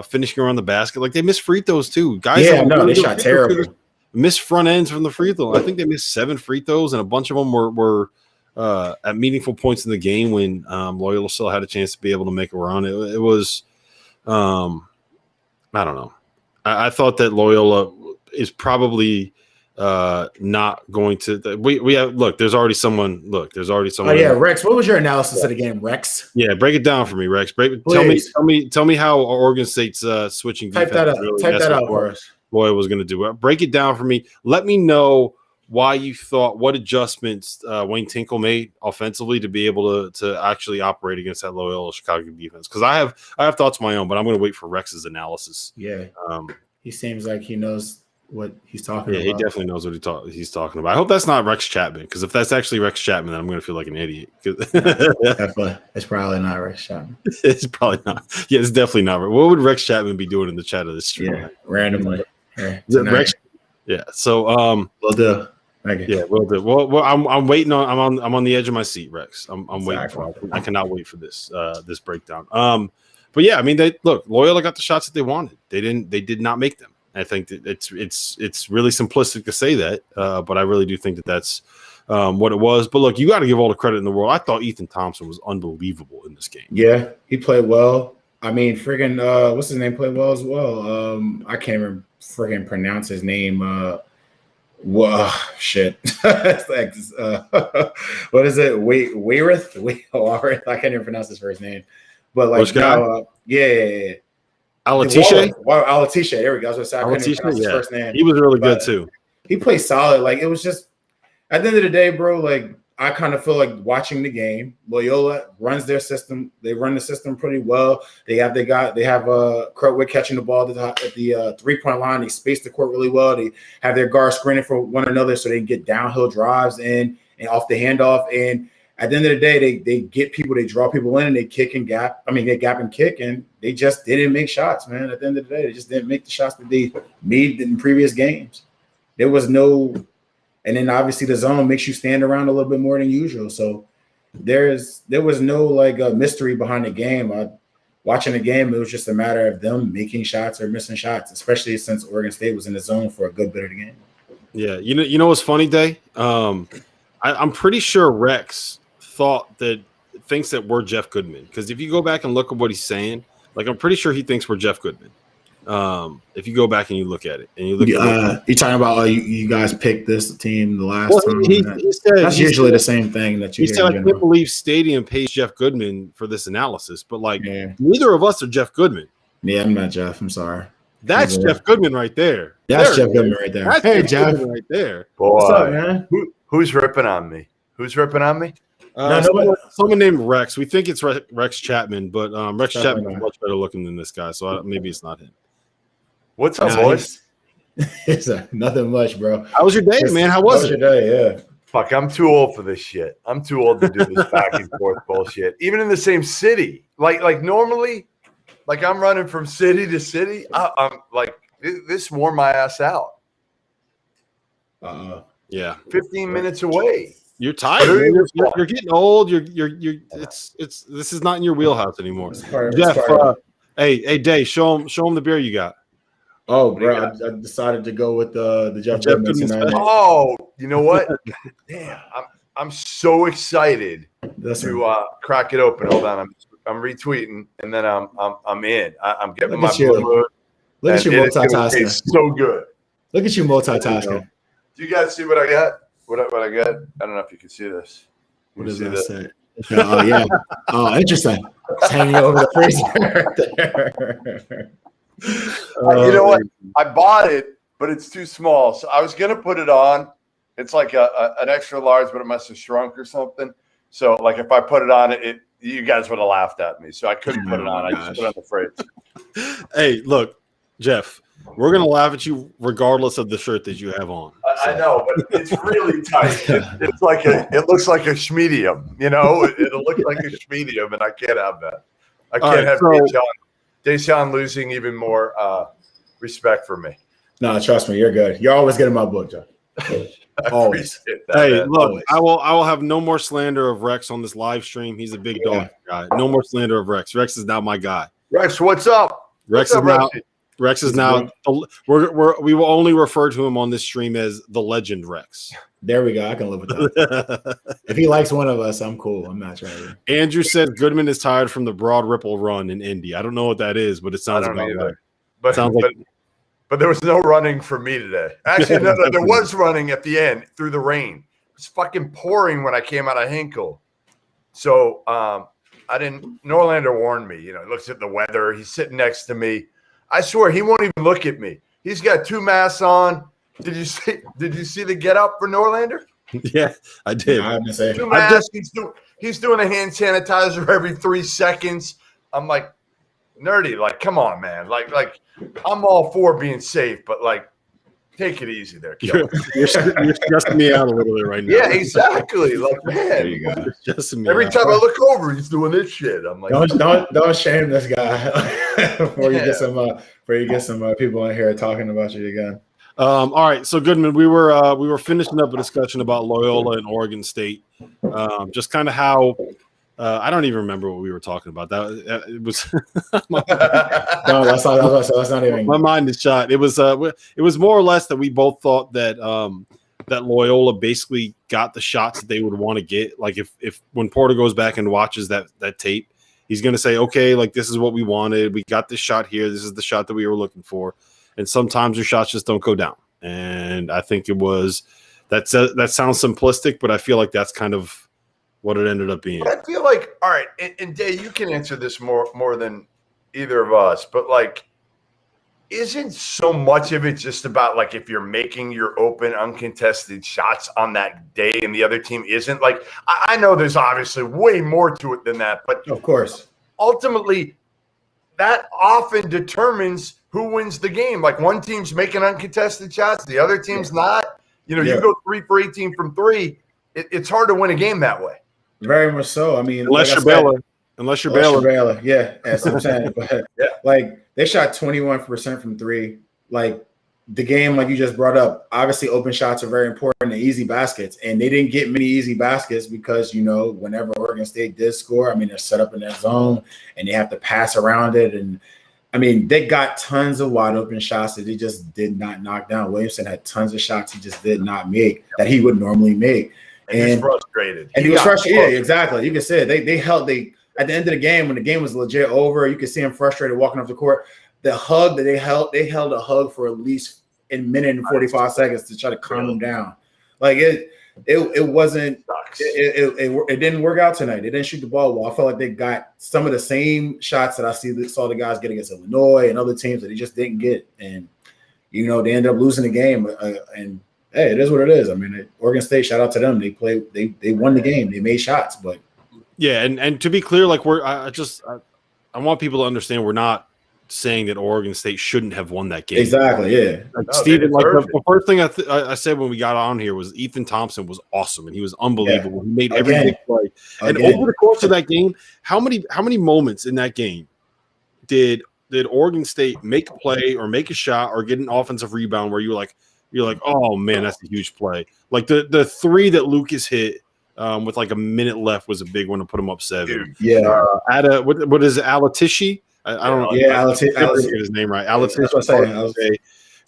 finishing around the basket. They missed free throws too. Guys, they shot terrible. Missed front ends from the free throw. I think they missed 7 free throws, and a bunch of them were at meaningful points in the game when Loyola still had a chance to be able to make a run. It was, I don't know. I thought that Loyola is probably not going to. We have there's already someone. Oh yeah, Rex. What was your analysis of the game, Rex? Yeah, break it down for me, Rex. Tell me how Oregon State's switching defense. Type that out for us. Loyola was going to do it. Break it down for me. Let me know why you thought, what adjustments Wayne Tinkle made offensively to be able to actually operate against that Loyola Chicago defense. Because I have thoughts of my own, but I'm going to wait for Rex's analysis. Yeah, he seems like he knows what he's talking about. Yeah, he definitely knows what he's talking about. I hope that's not Rex Chapman, because if that's actually Rex Chapman, then I'm going to feel like an idiot. Definitely. It's probably not Rex Chapman. It's probably not. Yeah, it's definitely not. What would Rex Chapman be doing in the chat of this stream? Yeah, randomly. Is it Rex? Yeah. So we'll do. Okay. Yeah, we'll do. Well, I'm waiting on. I'm on the edge of my seat, Rex. I'm waiting for. I cannot wait for this breakdown. But yeah, Loyola got the shots that they wanted. They did not make them. I think that it's really simplistic to say that, but I really do think that that's what it was. But look, you got to give all the credit in the world. I thought Ethan Thompson was unbelievable in this game. Yeah, he played well. I mean, friggin' what's his name played well as well. I can't even friggin' pronounce his name. Shit. It's what is it? Wayrith? I can't even pronounce his first name. But yeah. Alatishe? Alatishe. There we go. I was going to say, I couldn't even pronounce his first name. He was really good too. He played solid. It was just, at the end of the day, bro, I kind of feel like watching the game. Loyola runs their system. They run the system pretty well. They have Krutwig catching the ball at the 3-point line. They space the court really well. They have their guards screening for one another so they can get downhill drives and off the handoff. And at the end of the day, they get people, they draw people in, and they kick and gap. They gap and kick, and they just didn't make shots, man. At the end of the day, they just didn't make the shots that they made in previous games. there was no, and then obviously the zone makes you stand around a little bit more than usual. So there was no like mystery behind the game. Watching the game, it was just a matter of them making shots or missing shots, especially since Oregon State was in the zone for a good bit of the game. Yeah, you know what's funny, Day? I'm pretty sure Rex thinks that we're Jeff Goodman, because if you go back and look at what he's saying, like I'm pretty sure he thinks we're Jeff Goodman. If you go back and you look at it, and you look at you're talking about you guys picked this team the last time. He said, that's usually the same thing that you. He said, "I can't believe Stadium pays Jeff Goodman for this analysis," but like neither of us are Jeff Goodman. Yeah, I'm not Jeff. I'm sorry. That's Jeff Goodman right there. That's Jeff Goodman right there. That's hey, Jeff Goodman right there. Boy, what's up, man? Who's ripping on me? Who's ripping on me? Someone named Rex. We think it's Rex Chapman, but Rex Chapman is much better looking than this guy, so maybe it's not him. What's up, boys? It's nothing much, bro. How was your day, man? How was it? Your day? Yeah. Fuck, I'm too old for this shit. I'm too old to do this back and forth bullshit. Even in the same city, like normally, like I'm running from city to city. I'm like this wore my ass out. Yeah, 15 minutes away. You're tired. You're getting old. It's this is not in your wheelhouse anymore. Jeff, hey, Day, show him the beer you got. Oh, bro, I decided to go with the Jeff Goodman tonight. Oh, you know what? Damn, I'm so excited to crack it open. Hold on, I'm retweeting, and then I'm in. I'm getting my blue. Look at you multitasking. It's so good. Look at you multitasking. Do you guys see what I got? What I got? I don't know if you can see this. What does that say? Oh, yeah. Oh, interesting. It's hanging over the freezer right there. You know what? I bought it, but it's too small. So I was going to put it on. It's like an extra large, but it must have shrunk or something. So, like, if I put it on, you guys would have laughed at me. So I couldn't put it on. I just put it on the fridge. Hey, look, Jeff, we're going to laugh at you regardless of the shirt that you have on. I know, but it's really tight. It looks like a schmedium, you know? It'll look like a schmedium, and I can't have that. I can't have Davion losing even more respect for me. No, trust me, you're good. You're always getting my book, John. Always. Hey, look, always. I will have no more slander of Rex on this live stream. He's a big dog guy. No more slander of Rex. Rex is now my guy. Rex, what's up? Rex is now. We will only refer to him on this stream as the legend Rex. There we go. I can live with that. If he likes one of us, I'm cool. I'm not trying. Andrew said Goodman is tired from the broad ripple run in Indy. I don't know what that is, but it sounds about right. But there was no running for me today. Actually, no, there was running at the end through the rain. It was fucking pouring when I came out of Hinkle. So I didn't. Norlander warned me. You know, he looks at the weather. He's sitting next to me. I swear he won't even look at me. He's got two masks on. Did you see the get up for Norlander? Yeah, I did. Two masks. He's doing a hand sanitizer every 3 seconds. I'm like, nerdy. Like, come on, man. Like I'm all for being safe, but like, take it easy there, kid. You're stressing me out a little bit right now. Yeah, exactly. Like, man, there you go. Every time I look over, he's doing this shit. I'm like, don't shame this guy before you get some people in here talking about you again. All right, so Goodman, we were finishing up a discussion about Loyola and Oregon State, just kind of how I don't even remember what we were talking about. That it was no, that's not even. My mind is shot. It was more or less that we both thought that that Loyola basically got the shots that they would want to get. Like if when Porter goes back and watches that tape, he's going to say, okay, like this is what we wanted. We got this shot here. This is the shot that we were looking for. And sometimes your shots just don't go down. And I think it was that sounds simplistic, but I feel like that's kind of what it ended up being. I feel like, all right, and Dave, you can answer this more than either of us, but like, isn't so much of it just about like if you're making your open, uncontested shots on that day and the other team isn't? Like, I know there's obviously way more to it than that, but of course, ultimately, that often determines who wins the game. Like one team's making uncontested shots, the other team's not. You know, you go 3 for 18 from 3. It's hard to win a game that way. Very much so. I mean, unless you're Baylor. Yeah, that's what I'm saying. But like they shot 21% from 3. Like the game, like you just brought up, obviously open shots are very important and easy baskets. And they didn't get many easy baskets because, whenever Oregon State did score, they're set up in that zone and they have to pass around it. And they got tons of wide open shots that they just did not knock down. Williamson had tons of shots he just did not make that he would normally make. And he was frustrated. And he was frustrated. Yeah, exactly. You can say it. They at the end of the game, when the game was legit over, you could see him frustrated walking off the court. The hug that they held a hug for at least a minute and 45 seconds to try to calm him down. Like it wasn't. It didn't work out tonight. They didn't shoot the ball well. I felt like they got some of the same shots that I saw the guys get against Illinois and other teams that they just didn't get, and they ended up losing the game. And hey, it is what it is. Oregon State, shout out to them. They played. They won the game. They made shots, but yeah. And to be clear, like I want people to understand we're not saying that Oregon State shouldn't have won that game. Exactly, yeah. Steven, the first thing I said when we got on here was Ethan Thompson was awesome and he was unbelievable. Yeah. He made every big play. And over the course of that game, how many moments in that game did Oregon State make a play or make a shot or get an offensive rebound where you're like, oh man, that's a huge play. Like the three that Lucas hit with like a minute left was a big one to put him up 7. Yeah. What is it, Alatishi? I don't know. Yeah, I get his name right. Alatishi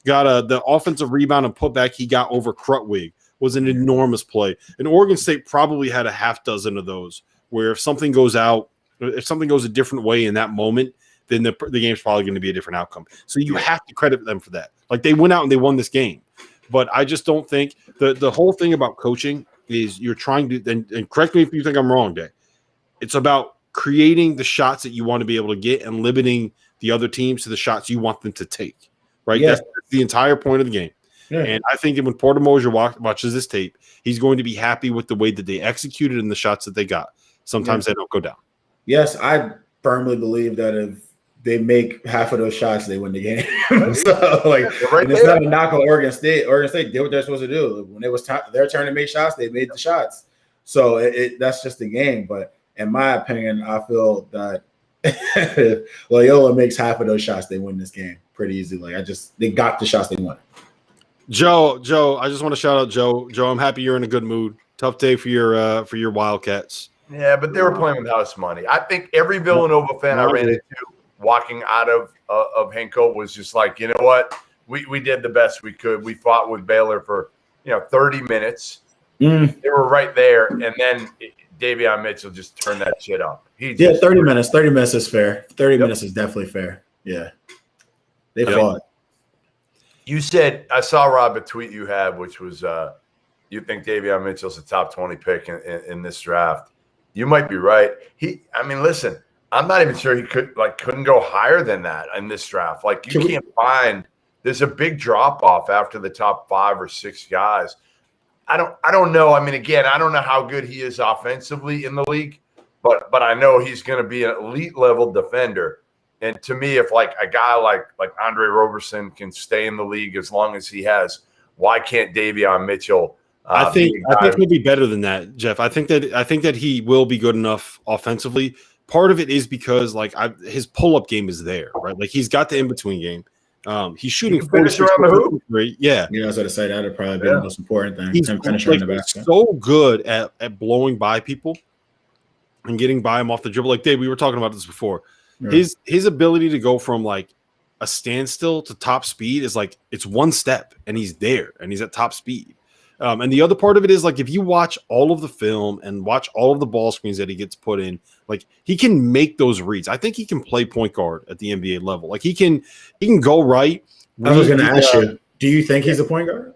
got the offensive rebound and putback he got over Krutwig was an enormous play. And Oregon State probably had a half dozen of those where if something goes a different way in that moment, then the game's probably going to be a different outcome. So you have to credit them for that. Like they went out and they won this game. But I just don't think the whole thing about coaching is you're trying to and correct me if you think I'm wrong, Day. It's about creating the shots that you want to be able to get and limiting the other teams to the shots you want them to take, right? Yeah. That's the entire point of the game. Yeah. And I think that when Porter Moser watches this tape, he's going to be happy with the way that they executed and the shots that they got. Sometimes they don't go down. Yes, I firmly believe that if they make half of those shots, they win the game. So, it's not a knock on Oregon State. Oregon State did what they're supposed to do. When it was their turn to make shots, they made the shots. So that's just the game. But in my opinion, I feel that if Loyola makes half of those shots, they win this game pretty easily. They got the shots they wanted. Joe, I just want to shout out Joe. Joe, I'm happy you're in a good mood. Tough day for your Wildcats. Yeah, but they were playing with house money. I think every Villanova fan I ran into walking out of Hinkle was just like, you know what? We did the best we could. We fought with Baylor for 30 minutes. They were right there, and then Davion Mitchell just turned that shit up. 30 minutes. 30 minutes is fair. 30 minutes is definitely fair. Yeah. They fought. You said, I saw, Rob, a tweet you had, which was you think Davion Mitchell's a top 20 pick in this draft. You might be right. Listen, I'm not even sure he couldn't go higher than that in this draft. Like, you can't find – there's a big drop-off after the top 5 or 6 guys. I don't know. Again, I don't know how good he is offensively in the league, but I know he's going to be an elite level defender. And to me, if like a guy like Andre Roberson can stay in the league as long as he has, why can't Davion Mitchell? I think he'll be better than that, Jeff. I think that he will be good enough offensively. Part of it is because his pull-up game is there, right? Like he's got the in-between game. He's shooting 46 around the hoop. Yeah, I was going to say that would probably be the most important thing. He's finishing the basket. So good at blowing by people and getting by him off the dribble. Like Dave, we were talking about this before. Yeah. His ability to go from like a standstill to top speed is like it's one step, and he's there, and he's at top speed. And the other part of it is like if you watch all of the film and watch all of the ball screens that he gets put in, like he can make those reads. I think he can play point guard at the NBA level. Like he can go right. I was going to ask you, do you think he's a point guard?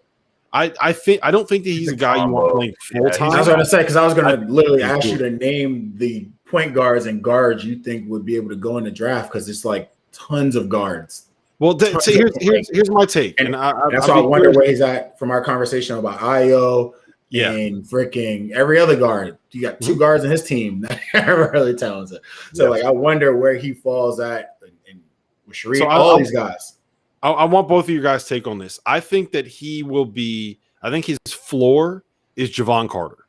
I don't think that he's a guy you want playing full time. I was going to say because I was going to literally ask you to name the point guards and guards you think would be able to go in the draft because it's like tons of guards. Well, so here's my take, and that's why I wonder where he's at from our conversation about Ayo and freaking every other guard. You got 2 guards in his team that are really talented. So I wonder where he falls at, and with Sharif, all these guys. I want both of you guys' take on this. I think that he will be. I think his floor is Javon Carter,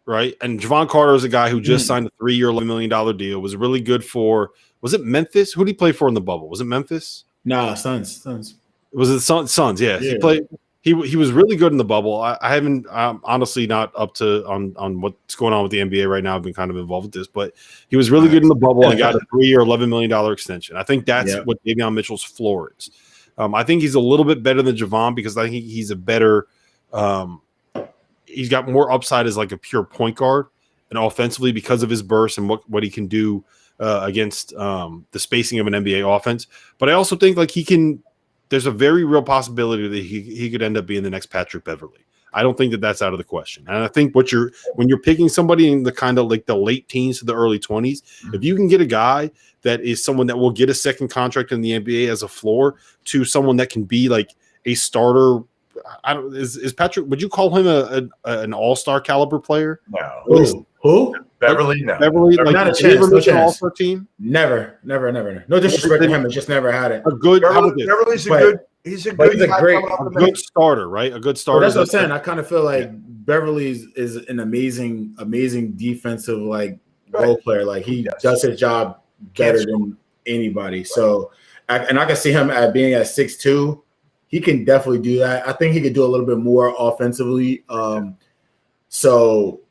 right? And Javon Carter is a guy who just signed a 3-year, $11 million deal. Was really good for. Was it Memphis? Who did he play for in the bubble? Was it Memphis? Nah, Suns. Was it Suns? Yeah. He played. He was really good in the bubble. I haven't. I'm honestly not up to on what's going on with the NBA right now. I've been kind of involved with this, but he was really good in the bubble and got a 3-year, $11 million extension. I think that's what Davion Mitchell's floor is. I think he's a little bit better than Javon because I think he's a better. He's got more upside as like a pure point guard and offensively because of his burst and what he can do against the spacing of an NBA offense. But I also think like he can. There's a very real possibility that he could end up being the next Patrick Beverley. I don't think that that's out of the question. And I think when you're picking somebody in the kind of like the late teens to the early 20s, if you can get a guy that is someone that will get a second contract in the NBA as a floor to someone that can be like a starter. Is Patrick? Would you call him an all-star caliber player? No. Who? Beverly? No. Beverly, like, not a chance. No chance. All-star team? Never. No disrespect to him. It just never had it. Beverly's a good. He's a good starter, right? A good starter. Well, that's what I'm saying. I kind of feel like Beverly is an amazing defensive role player. Like he does his job better than anybody. So, I can see him being at 6'2". He can definitely do that. I think he could do a little bit more offensively. So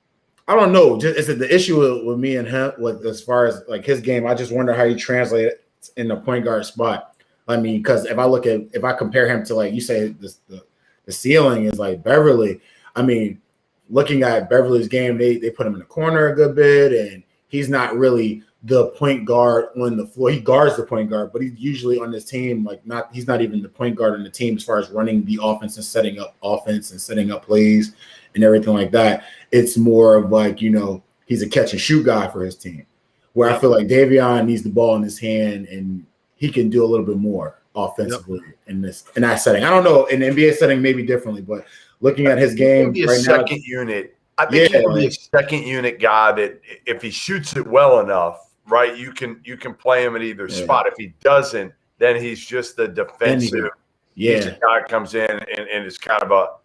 I don't know. Just is it the issue with me and him as far as like his game? I just wonder how he translates in the point guard spot. I mean, because if I compare him to like you say, the ceiling is like Beverly. I mean, looking at Beverly's game, they put him in the corner a good bit, and he's not really the point guard on the floor. He guards the point guard, but he's usually on this team he's not even the point guard on the team as far as running the offense and setting up offense and setting up plays and everything like that. It's more of like, he's a catch and shoot guy for his team. Where I feel like Davion needs the ball in his hand and he can do a little bit more offensively in that setting. I don't know, in the NBA setting maybe differently, but looking at his game right now, second unit. I think he can be a second unit guy that if he shoots it well enough, right, you can play him at either spot. If he doesn't, then he's just the defensive. He's a guy that comes in and is kind of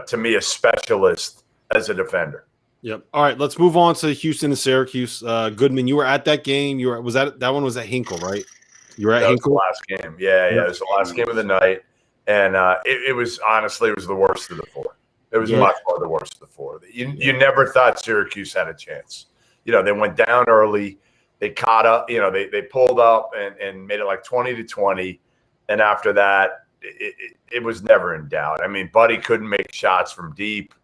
to me, a specialist as a defender. Yep. All right, let's move on to Houston and Syracuse. Goodman, you were at that game. That one was at Hinkle, right? You were at Hinkle? That was the last game. Yeah, it was the last game of the night. And it was honestly, it was the worst of the four. It was by far the worst of the four. You never thought Syracuse had a chance. They went down early. They caught up. They pulled up and made it like 20-20. And after that, it was never in doubt. I mean, Buddy couldn't make shots from deep.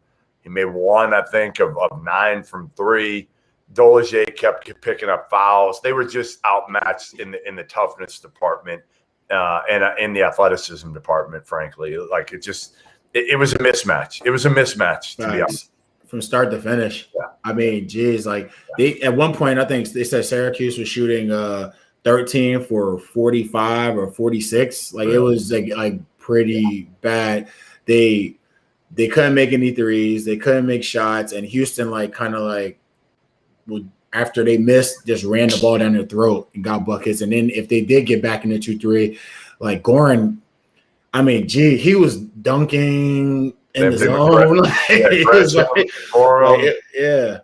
He made one, I think, of 9 from 3. Dolezaj kept picking up fouls. They were just outmatched in the toughness department and in the athleticism department, frankly. Like it was a mismatch. It was a mismatch, to be honest. From start to finish. Yeah. I mean, geez, they at one point I think they said Syracuse was shooting 13 for 45 or 46. It was like pretty bad. They couldn't make any threes. They couldn't make shots, and Houston after they missed, just ran the ball down their throat and got buckets. And then if they did get back into 2-3, like Goran, I mean, he was dunking in the zone.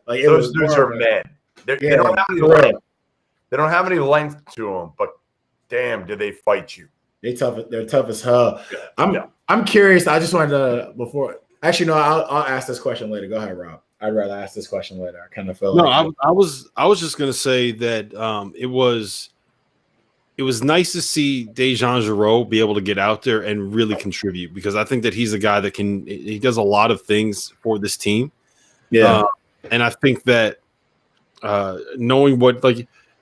Those dudes are men. They don't have any length. They don't have any length to them, but damn, do they fight you? They're tough as hell. I'm curious. I just wanted to Actually, no. I'll ask this question later. Go ahead, Rob. I'd rather ask this question later. I kind of feel I was just gonna say that it was nice to see Dejan Giroux be able to get out there and really contribute, because I think that he's a guy that he does a lot of things for this team. Yeah. And I think that knowing what,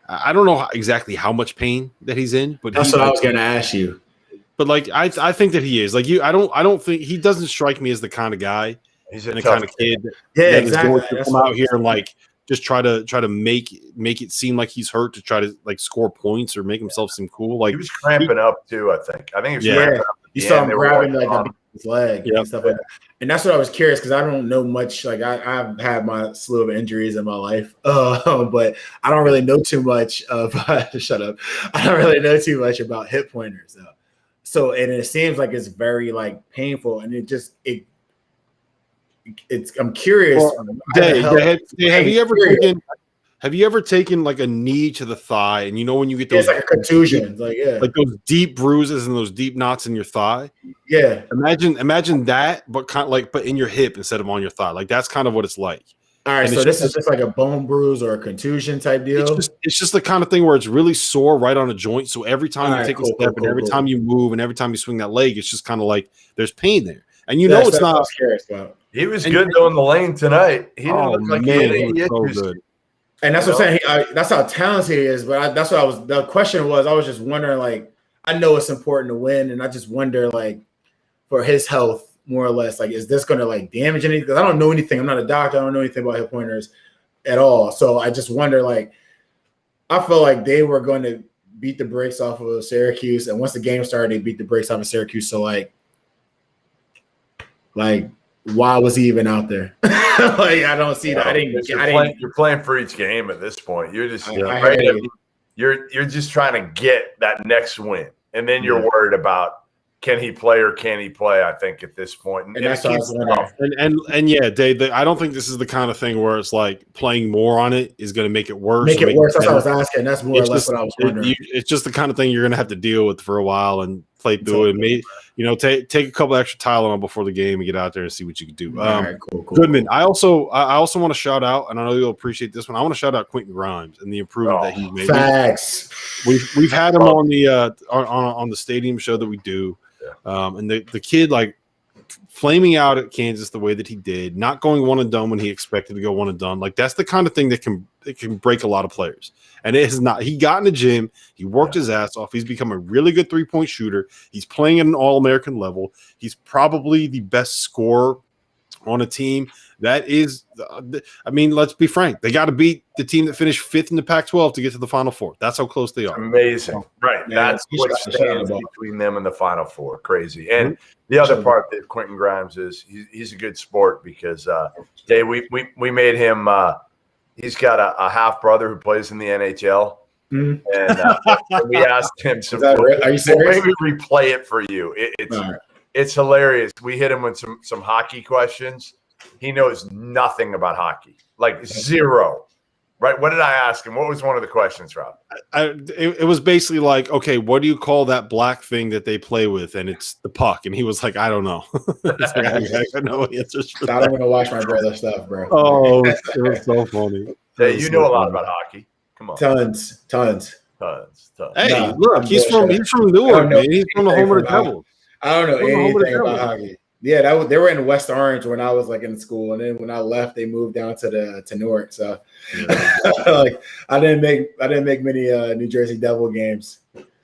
I don't know exactly how much pain that he's in, but that's what I was going to ask you. But I think that he is I don't think he doesn't strike me as the kind of guy. He's the kind of kid that is going to come out here and just try to make it seem like he's hurt to try to score points or make himself seem cool. He was cramping up too. I think he was cramping up. You saw him grabbing his leg and stuff like that. And that's what I was curious, because I don't know much. I've had my slew of injuries in my life, but I don't really know too much about. Shut up! I don't really know too much about hip pointers though. So and it seems like it's very painful, and I'm curious. Well, have you ever taken? Have you ever taken like a knee to the thigh, and when you get those it's like a contusion, like those deep bruises and those deep knots in your thigh? Yeah. Imagine that, but but in your hip instead of on your thigh. Like that's kind of what it's like. All right, so this is just like a bone bruise or a contusion type deal. It's just the kind of thing where it's really sore right on a joint. So every time you take a step and every time you move and every time you swing that leg, it's just kind of like there's pain there. And it's not. He was good though in the lane tonight. He didn't look like he had any issues. So good. And that's what I'm saying. That's how talented he is. But that's what the question was. I was just wondering, like, I know it's important to win, and I just wonder, like, for his health, more or less, like, is this going to like damage anything? Because I don't know anything. I'm not a doctor. I don't know anything about hip pointers at all. So I just wonder, like, I felt like they were going to beat the brakes off of Syracuse, and once the game started, they beat the brakes off of Syracuse. So like, why was he even out there? Like, I don't see that. You're playing for each game at this point. You're just you're just trying to get that next win, and then you're worried about can he play or can he play. I think at this point, and that's what I was wondering. And yeah, Dave, I don't think this is the kind of thing where it's like playing more on it is going to make it worse. Make it worse. That's what I was asking. That's more or less what I was wondering. It's just the kind of thing you're going to have to deal with for a while and play through it. And maybe take a couple extra Tylenol before the game and get out there and see what you can do. All right, cool. Goodman, I also want to shout out, and I know you'll appreciate this one. I want to shout out Quentin Grimes and the improvement that he's made. Facts. We've had him on the on the stadium show that we do. And the kid, like, flaming out at Kansas the way that he did, not going one and done when he expected to go one and done. Like, that's the kind of thing that can break a lot of players. And it has not. He got in the gym. He worked his ass off. He's become a really good 3-point shooter. He's playing at an All-American level. He's probably the best scorer on a team. That is, I mean, let's be frank. They got to beat the team that finished 5th in the Pac-12 to get to the Final Four. That's how close they are. Amazing. Right. That's what stands between them and the Final Four. Crazy. And the other part that Quentin Grimes is, he's a good sport because, Dave, we made him he's got a half-brother who plays in the NHL. And we asked him some – Are you serious? Maybe replay it for you. It's hilarious. We hit him with some hockey questions. He knows nothing about hockey, like zero. Right? What did I ask him? What was one of the questions, Rob? It was basically like, okay, what do you call that black thing that they play with? And it's the puck. And he was like, I don't know. Like, I got no answers for that. I don't want to watch my brother stuff, bro. Oh, it was so funny. Hey, you know a lot about hockey. Come on. Tons. Hey, look, he's from Newark, man. He's from the home of the Devils. I don't know anything about hockey. Yeah, they were in West Orange when I was like in school, and then when I left, they moved down to Newark. So, like, I didn't make many New Jersey Devil games.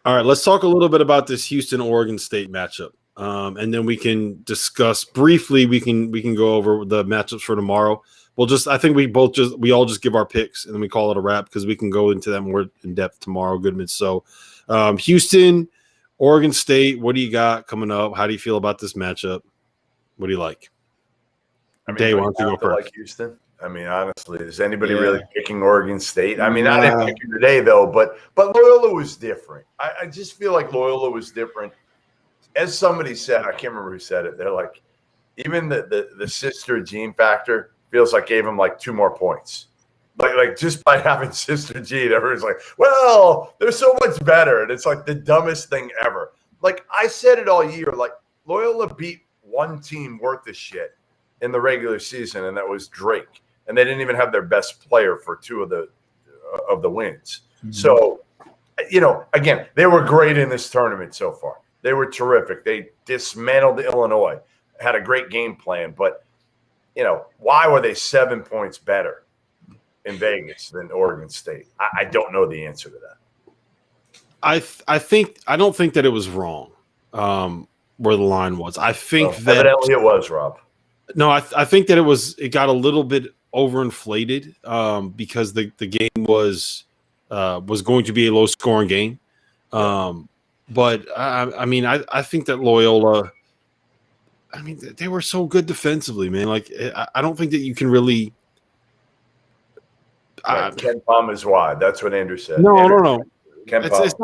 All right, let's talk a little bit about this Houston-Oregon State matchup, and then we can discuss briefly. We can go over the matchups for tomorrow. I think we all just give our picks and then we call it a wrap because we can go into that more in depth tomorrow, Goodman. So, Houston, Oregon State, what do you got coming up? How do you feel about this matchup? What do you like? Dave, why don't you go first? Like Houston? I mean, honestly, is anybody really picking Oregon State? I mean, I didn't pick him today, though, but Loyola was different. I just feel like Loyola was different. As somebody said, I can't remember who said it. They're like, even the sister Jean factor feels like gave him like 2 more points. Like just by having Sister Jean, everyone's like, well, they're so much better. And it's like the dumbest thing ever. Like I said it all year, like Loyola beat one team worth of shit in the regular season, and that was Drake. And they didn't even have their best player for 2 of the wins. Mm-hmm. So, again, they were great in this tournament so far. They were terrific. They dismantled Illinois, had a great game plan. But, why were they 7 points better in Vegas than Oregon State? I don't know the answer to that. I don't think that it was wrong where the line was. I think that evidently it was, Rob. No, I think that it got a little bit overinflated because the game was going to be a low scoring game. But I mean, I think that Loyola, I mean, they were so good defensively, man. Like, I don't think that you can really. Ken Palm is wide. That's what Andrew said. No. It's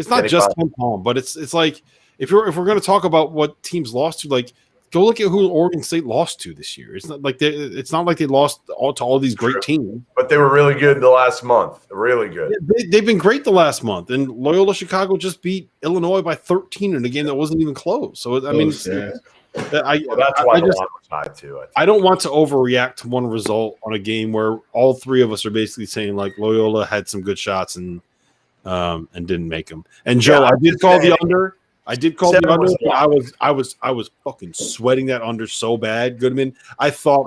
not just Ken Palm, but it's like if we're going to talk about what teams lost to, like go look at who Oregon State lost to this year. It's not like they lost to all these great teams. But they were really good the last month. Really good. Yeah, they've been great the last month. And Loyola Chicago just beat Illinois by 13 in a game that wasn't even close. So I mean, that's why the line was high too. I don't want to overreact to one result on a game where all three of us are basically saying like Loyola had some good shots and didn't make them. And Joe, I did call the under. I did call the under, but I was fucking sweating that under so bad, Goodman. I thought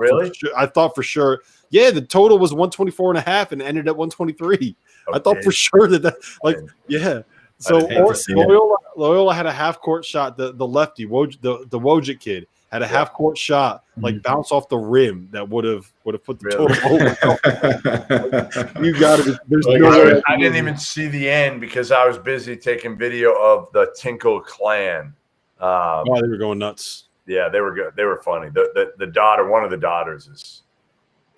for sure. Yeah, the total was 124.5 and ended at 123. Okay. I thought for sure that yeah. So Loyola had a half court shot. The lefty, the Wojcik kid, had a half court shot, bounce off the rim that would have put the total over. You got it. There's no way. I didn't even see the end because I was busy taking video of the Tinkle clan. They were going nuts. Yeah, they were good. They were funny. The daughter, one of the daughters,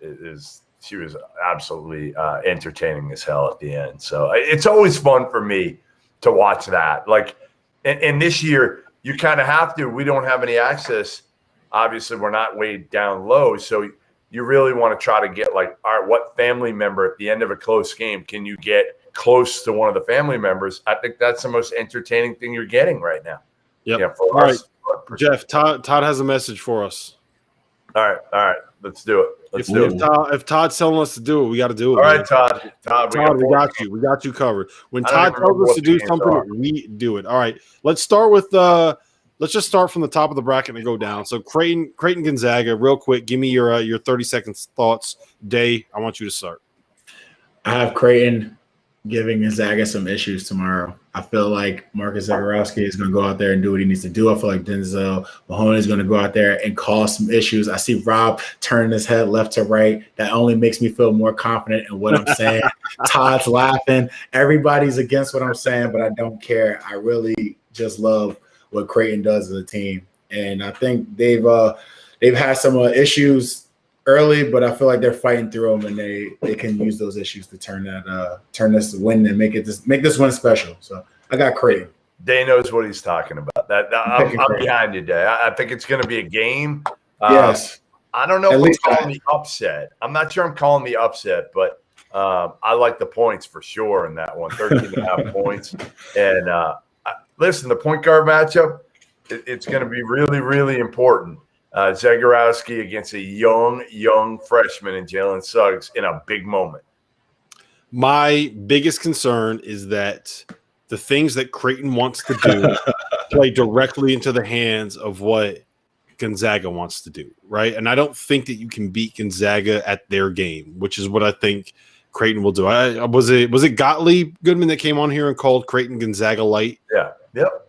is she was absolutely entertaining as hell at the end. So it's always fun for me to watch that. Like, and this year you kind of have to. We don't have any access. Obviously, we're not way down low, so you really want to try to get like, all right, what family member at the end of a close game can you get close to one of the family members? I think that's the most entertaining thing you're getting right now. Yep. Yeah. All right, Jeff. Todd has a message for us. All right. Let's do it. If Todd's telling us to do it, we got to do it. All right, Todd. We got you. We got you covered. When Todd tells us to do something, we do it. All right. Let's start with let's just start from the top of the bracket and go down. So Creighton Gonzaga, real quick. Give me your 30-second thoughts. Day, I want you to start. I have Creighton giving Gonzaga some issues tomorrow. I feel like Marcus Zagorowski is going to go out there and do what he needs to do. I feel like Denzel Mahoney is going to go out there and cause some issues. I see Rob turning his head left to right. That only makes me feel more confident in what I'm saying. Todd's laughing. Everybody's against what I'm saying, but I don't care. I really just love what Creighton does as a team. And I think they've had some issues early, but I feel like they're fighting through them, and they can use those issues to turn this win and make this win special. So I got Creighton. Day knows what he's talking about. I'm behind you, Day. I think it's going to be a game. Yes. I don't know if I'm calling the upset. I'm not sure I'm calling the upset, but I like the points for sure in that one. 13.5 points. And listen, the point guard matchup, it's going to be really, really important. Zagorowski against a young freshman in Jalen Suggs in a big moment. My biggest concern is that the things that Creighton wants to do play directly into the hands of what Gonzaga wants to do, right? And I don't think that you can beat Gonzaga at their game, which is what I think Creighton will do. Was it Gottlieb Goodman that came on here and called Creighton Gonzaga light? Yeah. Yep.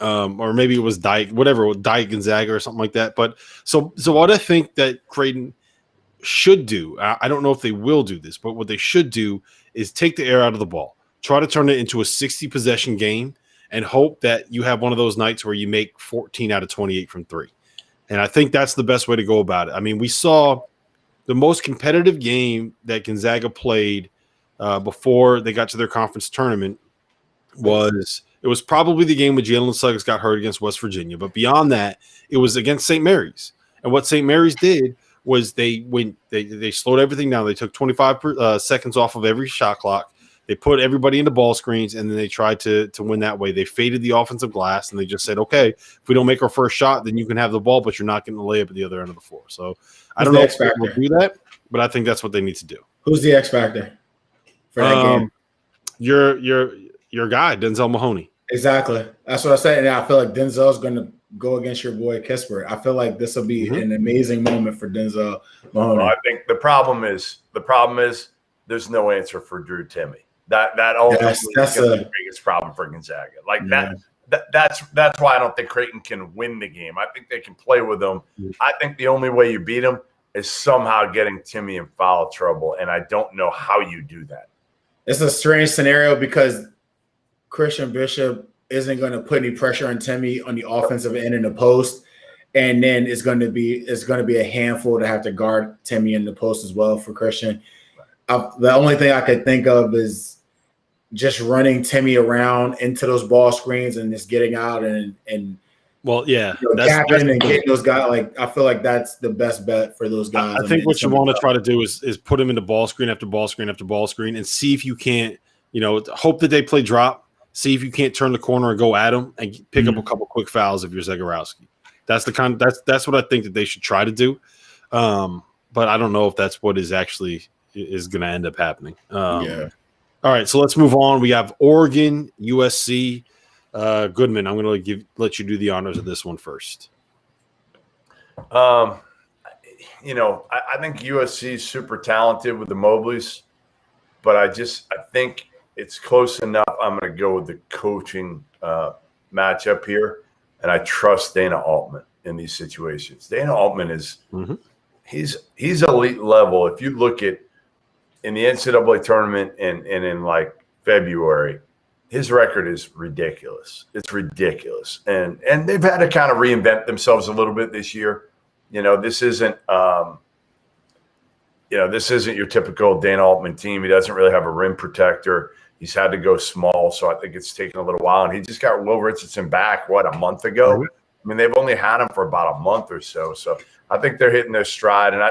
Or maybe it was Diet Gonzaga or something like that. But so what I think that Creighton should do, I don't know if they will do this, but what they should do is take the air out of the ball, try to turn it into a 60 possession game, and hope that you have one of those nights where you make 14 out of 28 from three. And I think that's the best way to go about it. I mean, we saw the most competitive game that Gonzaga played before they got to their conference tournament it was probably the game when Jalen Suggs got hurt against West Virginia. But beyond that, it was against St. Mary's. And what St. Mary's did was they slowed everything down. They took 25 seconds off of every shot clock. They put everybody into ball screens, and then they tried to win that way. They faded the offensive glass, and they just said, okay, if we don't make our first shot, then you can have the ball, but you're not getting the layup at the other end of the floor. So I don't know if they will do that, but I think that's what they need to do. Who's the X factor for that game? Your guy, Denzel Mahoney. Exactly. That's what I said. And I feel like Denzel's going to go against your boy Kispert. I feel like this will be an amazing moment for Denzel Mahoney. Well, I think the problem is there's no answer for Drew Timme. That's the biggest problem for Gonzaga. Like that's why I don't think Creighton can win the game. I think they can play with them. I think the only way you beat them is somehow getting Timme in foul trouble, and I don't know how you do that. It's a strange scenario because Christian Bishop isn't going to put any pressure on Timme on the offensive end in the post, and then it's going to be a handful to have to guard Timme in the post as well for Christian. The only thing I could think of is just running Timme around into those ball screens and just getting out and Well, yeah, capping and getting those guys. Like, I feel like that's the best bet for those guys. I think what you want to try to do is put them into ball screen after ball screen after ball screen, and see if you can't, hope that they play drop. See if you can't turn the corner and go at them and pick up a couple quick fouls if you're Zagorowski. That's that's what I think that they should try to do. But I don't know if that's what is actually is going to end up happening. Yeah. All right, so let's move on. We have Oregon, USC. Goodman, I'm going to let you do the honors of this one first. I think USC is super talented with the Mobleys, but I think it's close enough. I'm going to go with the coaching matchup here, and I trust Dana Altman in these situations. Dana Altman is he's elite level. If you look at in the NCAA tournament and in like February, his record is ridiculous. It's ridiculous, and they've had to kind of reinvent themselves a little bit this year. This isn't your typical Dana Altman team. He doesn't really have a rim protector. He's had to go small, so I think it's taken a little while. And he just got Will Richardson back, a month ago? I mean, they've only had him for about a month or so. So I think they're hitting their stride. And I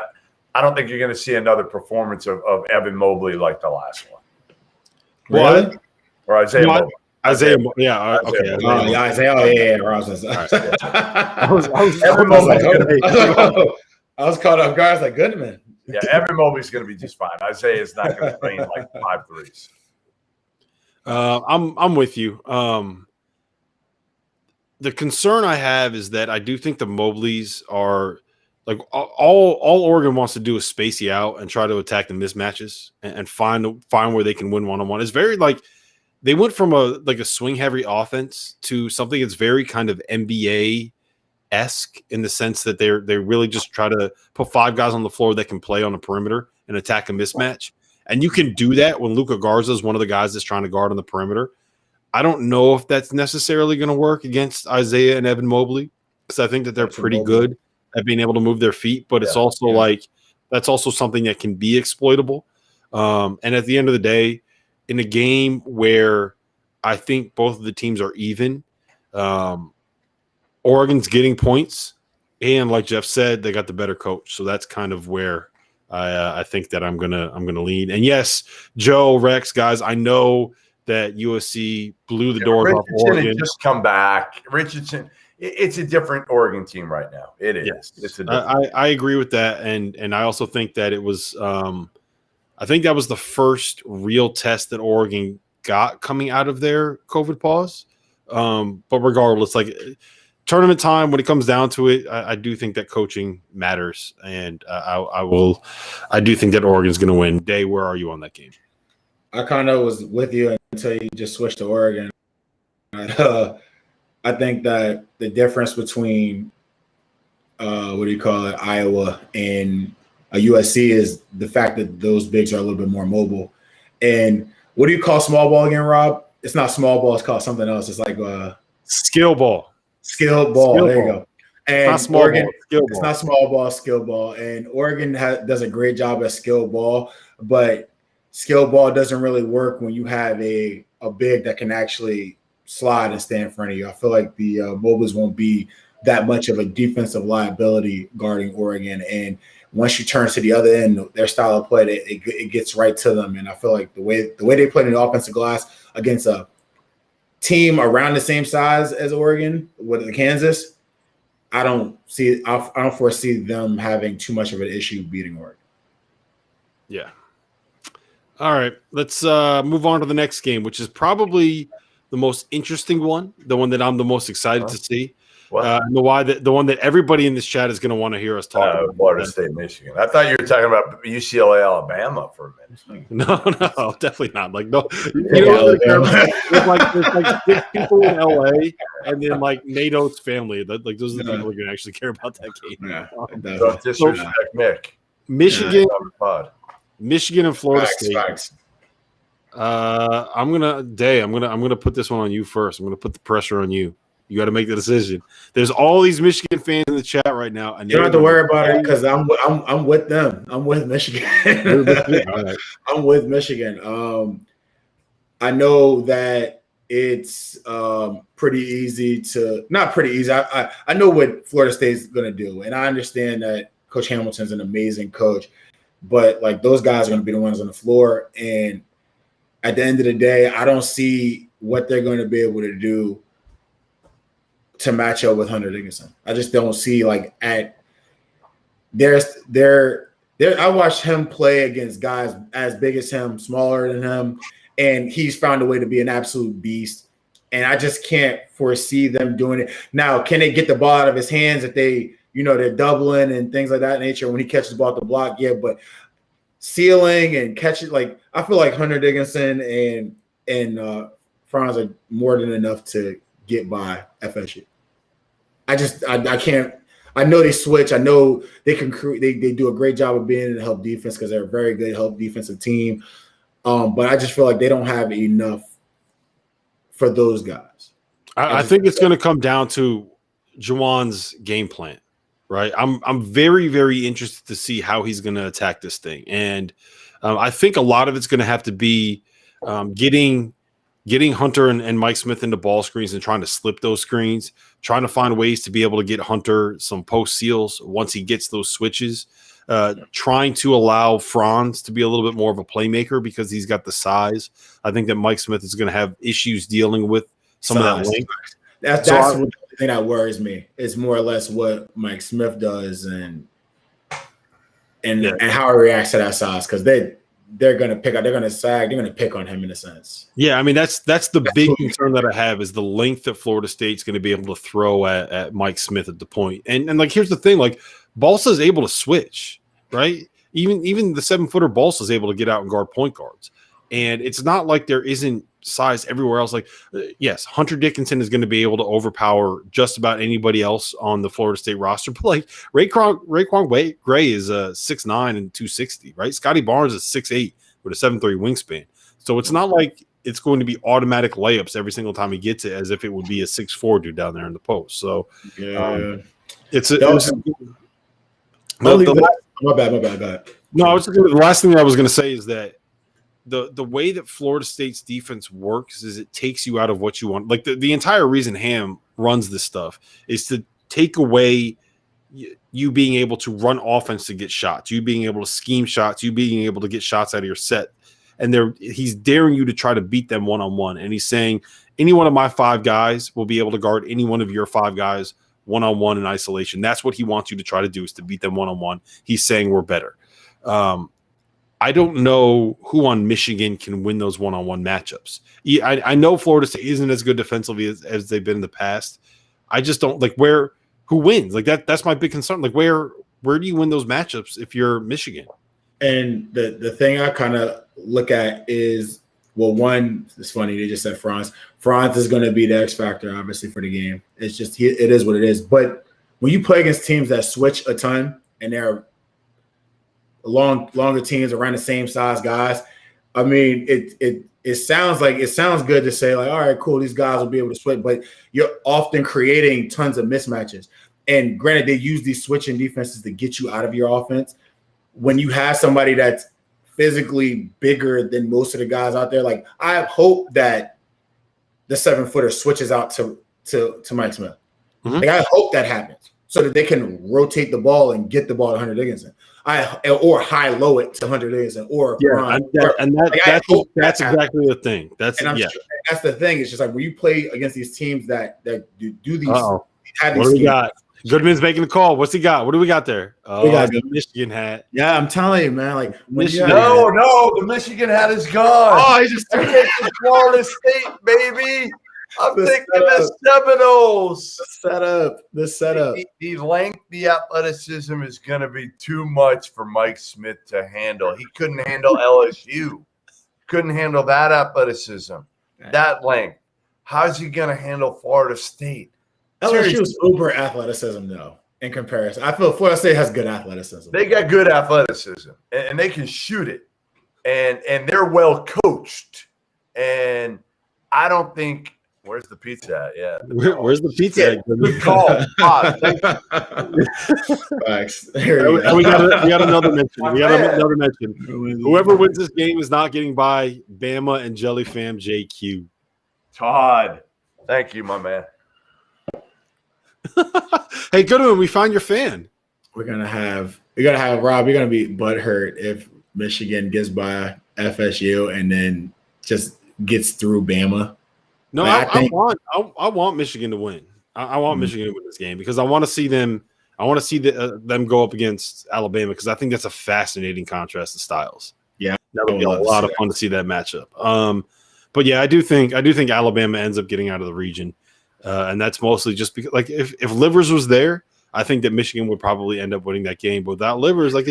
don't think you're going to see another performance of Evan Mobley like the last one. Really? Or Isaiah Mobley. Isaiah, yeah, okay. Isaiah, I was caught off guard. I was like, Goodman. Yeah, Evan Mobley's going to be just fine. Isaiah is not going to drain like 5 threes. I'm with you. The concern I have is that I do think the Mobleys are like all Oregon wants to do is space you out and try to attack the mismatches and find where they can win one-on-one. It's very like they went from a swing heavy offense to something that's very kind of NBA-esque in the sense that they really just try to put 5 guys on the floor that can play on the perimeter and attack a mismatch. And you can do that when Luka Garza is one of the guys that's trying to guard on the perimeter. I don't know if that's necessarily going to work against Isaiah and Evan Mobley because I think that they're pretty good at being able to move their feet, but it's also that's also something that can be exploitable. And at the end of the day, in a game where I think both of the teams are even, Oregon's getting points, and like Jeff said, they got the better coach. So that's kind of where I think that I'm gonna lean. And yes, Joe, Rex, guys, I know that USC blew the doors off Oregon. Had just come back. Richardson, it's a different Oregon team right now. It is. Yes. It's I agree with that, and I also think that it was. I think that was the first real test that Oregon got coming out of their COVID pause. But regardless, like tournament time, when it comes down to it, I do think that coaching matters, and I do think that Oregon's going to win. Day, where are you on that game? I kind of was with you until you just switched to Oregon. I think that the difference between Iowa and USC is the fact that those bigs are a little bit more mobile. And what do you call small ball again, Rob? It's not small ball. It's called something else. It's like skill ball. Skill ball. There you go. And it's not small Oregon, ball. Skill it's ball. not small ball, skill ball. And Oregon does a great job at skill ball, but skill ball doesn't really work when you have a big that can actually slide and stand in front of you. I feel like the Mobleys won't be that much of a defensive liability guarding Oregon. And once you turn to the other end, their style of play, it gets right to them. And I feel like the way they played in the offensive glass against a team around the same size as Oregon with Kansas, I don't foresee them having too much of an issue beating Oregon. Yeah. All right, let's move on to the next game, which is probably the most interesting one, the one that I'm the most excited to see. The one that everybody in this chat is going to want to hear us talk about. Florida State, Michigan. I thought you were talking about UCLA, Alabama for a minute. No, definitely not. Like, no, there's like 6 people in LA, and then like Nato's family. Like those are the people who are going to actually care about that game. Yeah, Don't disrespect Nick. Michigan and Florida State. Facts. I'm gonna put this one on you first. I'm gonna put the pressure on you. You got to make the decision. There's all these Michigan fans in the chat right now, and you don't have to worry about it because I'm with them. I'm with Michigan. Right. I'm with Michigan. I know that it's pretty easy to – not pretty easy. I know what Florida State's going to do, and I understand that Coach Hamilton's an amazing coach, but, like, those guys are going to be the ones on the floor. And at the end of the day, I don't see what they're going to be able to do to match up with Hunter Dickinson. I just don't see, like, I watched him play against guys as big as him, smaller than him, and he's found a way to be an absolute beast. And I just can't foresee them doing it. Now, can they get the ball out of his hands if they're doubling and things like that nature when he catches the ball at the block? Yeah, but sealing and catching, like, I feel like Hunter Dickinson and Franz are more than enough to get by FSU. I can't. I know they switch. I know they can they do a great job of being in the help defense because they're a very good help defensive team. But I just feel like they don't have enough for those guys. I think it's going to come down to Juwan's game plan, right? I'm very, very interested to see how he's going to attack this thing. And I think a lot of it's going to have to be getting Hunter and Mike Smith into ball screens and trying to slip those screens, trying to find ways to be able to get Hunter some post seals once he gets those switches, trying to allow Franz to be a little bit more of a playmaker because he's got the size. I think that Mike Smith is going to have issues dealing with some of that length. That's the thing that worries me. It's more or less what Mike Smith does and how he reacts to that size, because they're going to pick out, they're going to sag, they're going to pick on him in a sense. Yeah, I mean, that's the big concern that I have is the length that Florida State's going to be able to throw at Mike Smith at the point. And like, here's the thing, like, Balsa is able to switch, right? Even the 7-footer Balsa is able to get out and guard point guards. And it's not like there isn't size everywhere else. Like, yes, Hunter Dickinson is going to be able to overpower just about anybody else on the Florida State roster. But like Raekwon Gray is 6'9" and 260, right? Scotty Barnes is 6'8" with a 7'3" wingspan. So it's not like it's going to be automatic layups every single time he gets it, as if it would be a 6'4" dude down there in the post. So my bad. Go ahead. No, the last thing I was going to say is that the way that Florida State's defense works is it takes you out of what you want. Like the entire reason Ham runs this stuff is to take away you being able to run offense to get shots, you being able to scheme shots, you being able to get shots out of your set. And he's daring you to try to beat them one-on-one. And he's saying any one of my 5 guys will be able to guard any one of your 5 guys one-on-one in isolation. That's what he wants you to try to do, is to beat them one-on-one. He's saying we're better. I don't know who on Michigan can win those one-on-one matchups. I know Florida State isn't as good defensively as they've been in the past. I just don't like who wins. Like that's my big concern. Like where do you win those matchups if you're Michigan? And the thing I kind of look at is, well, one, it's funny, they just said Franz. Franz is going to be the X factor, obviously, for the game. It's just it is what it is. But when you play against teams that switch a ton and they're longer teams around the same size guys, I mean, it sounds good to say, like, all right, cool, these guys will be able to switch, but you're often creating tons of mismatches. And granted, they use these switching defenses to get you out of your offense. When you have somebody that's physically bigger than most of the guys out there, like, I hope that the 7-footer switches out to Mike Smith. Mm-hmm. Like, I hope that happens so that they can rotate the ball and get the ball to Hunter Dickinson. Or high-low it to Hunter Dickinson, that's exactly the thing. That's the thing. It's just like when you play against these teams that do these. What do we got? Goodman's making the call. What's he got? What do we got there? Oh, we got the Michigan hat. Yeah, I'm telling you, man. Like the Michigan hat is gone. Oh, he's just taking Florida State, baby. I'm thinking the Seminoles. The setup. The length, the athleticism is going to be too much for Mike Smith to handle. He couldn't handle LSU. Couldn't handle that athleticism, that length. How's he going to handle Florida State? LSU's uber athleticism, though, in comparison. I feel Florida State has good athleticism. They got good athleticism, and they can shoot it, and they're well coached. And I don't think – where's the pizza at? Yeah. Where's the pizza at? Good call. Thanks. We got another mention. Whoever wins this game is not getting by Bama and Jelly Fam JQ. Todd. Thank you, my man. Hey, Goodman, we found your fan. We're gonna have Rob. You're gonna be butthurt if Michigan gets by FSU and then just gets through Bama. No, Like, I want Michigan to win. I want Michigan to win this game because I want to see them. I want to see them go up against Alabama because I think that's a fascinating contrast of styles. Yeah, that would be a lot of fun to see that matchup. But yeah, I do think Alabama ends up getting out of the region, and that's mostly just because, like, if Livers was there, I think that Michigan would probably end up winning that game. But without Livers, like,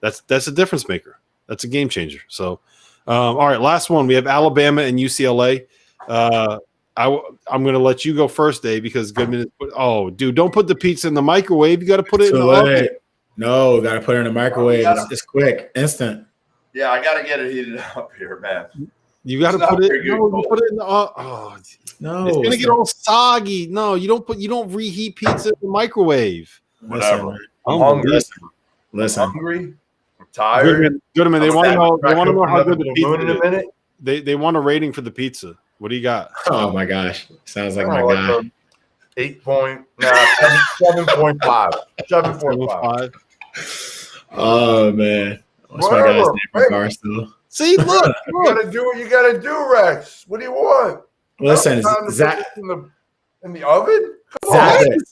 that's a difference maker. That's a game changer. So, all right, last one. We have Alabama and UCLA. I'm going to let you go first, Dave, because Goodman. Dude, don't put the pizza in the microwave. You got to put it in the oven. No, got to put it in the microwave. It's quick, instant. Yeah, I got to get it heated up here, man. You got to put it. You put it in the. No, it's gonna get all soggy. No, you don't reheat pizza in the microwave. Whatever. I'm hungry. Listen. I'm hungry. I'm tired. Goodman, they want to know. They want to know how good the pizza in a minute. They want a rating for the pizza. What do you got? Oh my gosh, sounds like my guy. 7.5. 7.5. Oh man, what's my guy's name from Barstool? See, look, you gotta do what you gotta do, Rex. What do you want? Listen, zap in the oven.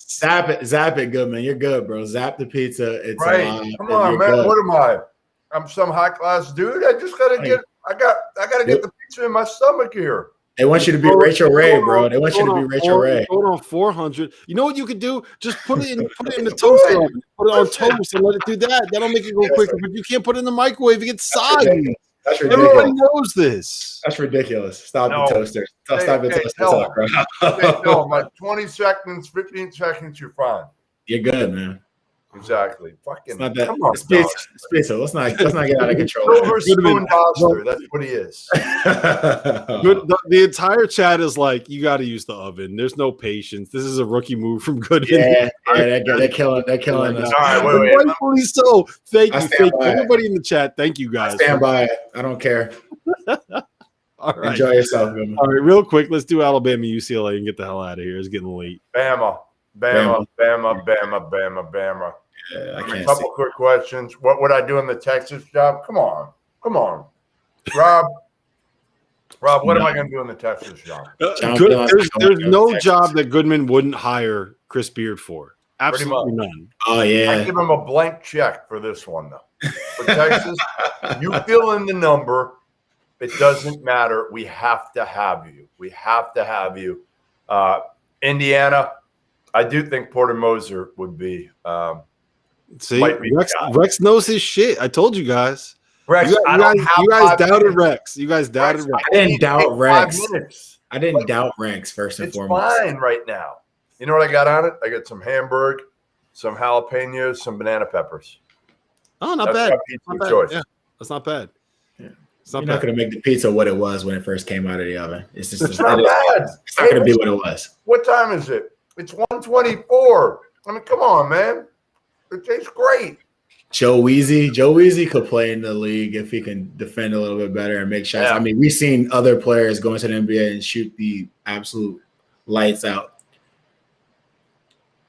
Zap it, Goodman. You're good, bro. Zap the pizza. It's right. Come on, man. Good. What am I? I'm some high class dude. I just gotta get. I gotta get the pizza in my stomach here. They want you to be Rachel Ray, bro. They want you to be Rachel Ray. Hold on, 400. You know what you could do? Just put it in the toaster oven. Put it on toast and let it do that. That'll make it go quicker. But you can't put it in the microwave. It gets soggy. That's ridiculous. Everybody knows this. That's ridiculous. Stop the toaster. Stop the toaster. No, like 20 seconds, 15 seconds, you're fine. You're good, man. Exactly. Fucking. It's not that. Come on, it's pizza. Let's not get out of control. Silver spoon Dauster. That's what he is. The entire chat is like, you got to use the oven. There's no patience. This is a rookie move from Goodman. Yeah, they're killing us. All right, wait. Rightfully so. Thank you. Everybody in the chat. Thank you, guys. I stand by it. I don't care. All right. Enjoy yourself, Goodman. All right, real quick. Let's do Alabama, UCLA, and get the hell out of here. It's getting late. Bama. Yeah, a couple quick questions. What would I do in the Texas job? Come on. Rob, what am I going to do in the Texas job? There's no job that Goodman wouldn't hire Chris Beard for. Absolutely none. Oh, yeah. I give him a blank check for this one, though. For Texas, you fill in the number. It doesn't matter. We have to have you. Indiana, I do think Porter Moser would be Rex knows his shit. I told you guys. Rex, you guys doubted Rex. You guys doubted Rex. I didn't doubt Rex. I didn't doubt Rex first and foremost. It's fine right now. You know what I got on it? I got some hamburg, some jalapenos, some banana peppers. Oh, not bad. Yeah, that's not bad. Yeah. You're not going to make the pizza what it was when it first came out of the oven. It's not bad. It's not going to be what it was. What time is it? It's 1:24. I mean, come on, man. It tastes great. Joe Weezy could play in the league if he can defend a little bit better and make shots. Yeah. I mean, we've seen other players go into the NBA and shoot the absolute lights out.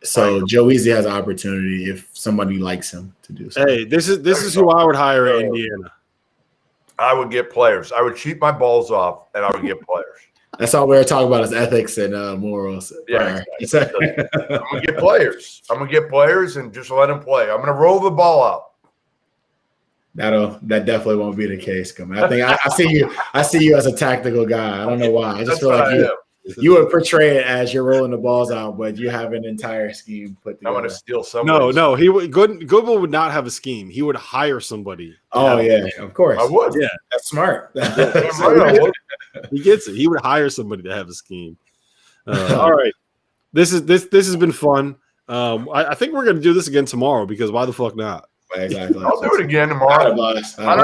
So Joe Weezy has an opportunity if somebody likes him to do so. Hey, this is who I would hire at Indiana. I would get players. I would cheat my balls off, and I would get players. That's all we were talking about is ethics and morals. Yeah, exactly. I'm gonna get players. And just let them play. I'm gonna roll the ball out. That definitely won't be the case. I think I see you as a tactical guy. I don't know why. I just feel like you would portray it as you're rolling the balls out, but you have an entire scheme put together. I want to steal somebody. No, he would. Goodman would not have a scheme. He would hire somebody. Oh yeah, of course. I would. Yeah, that's smart. He gets it. He would hire somebody to have a scheme. All right, this has been fun. I think we're gonna do this again tomorrow because why the fuck not? Exactly. I'll do it again tomorrow. I don't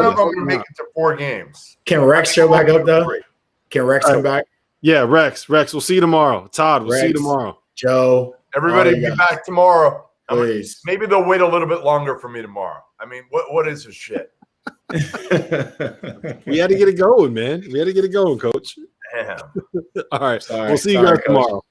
know if I'm gonna make it to 4 games. Can Rex show back up though? Can Rex come back? Yeah, Rex, we'll see you tomorrow. Todd, we'll see you tomorrow. Joe, everybody be back tomorrow. Please. Maybe they'll wait a little bit longer for me tomorrow. I mean, what is this shit? We had to get it going, man. We had to get it going, Coach. mayhem. All right. Sorry. We'll see you Sorry, guys Coach. tomorrow.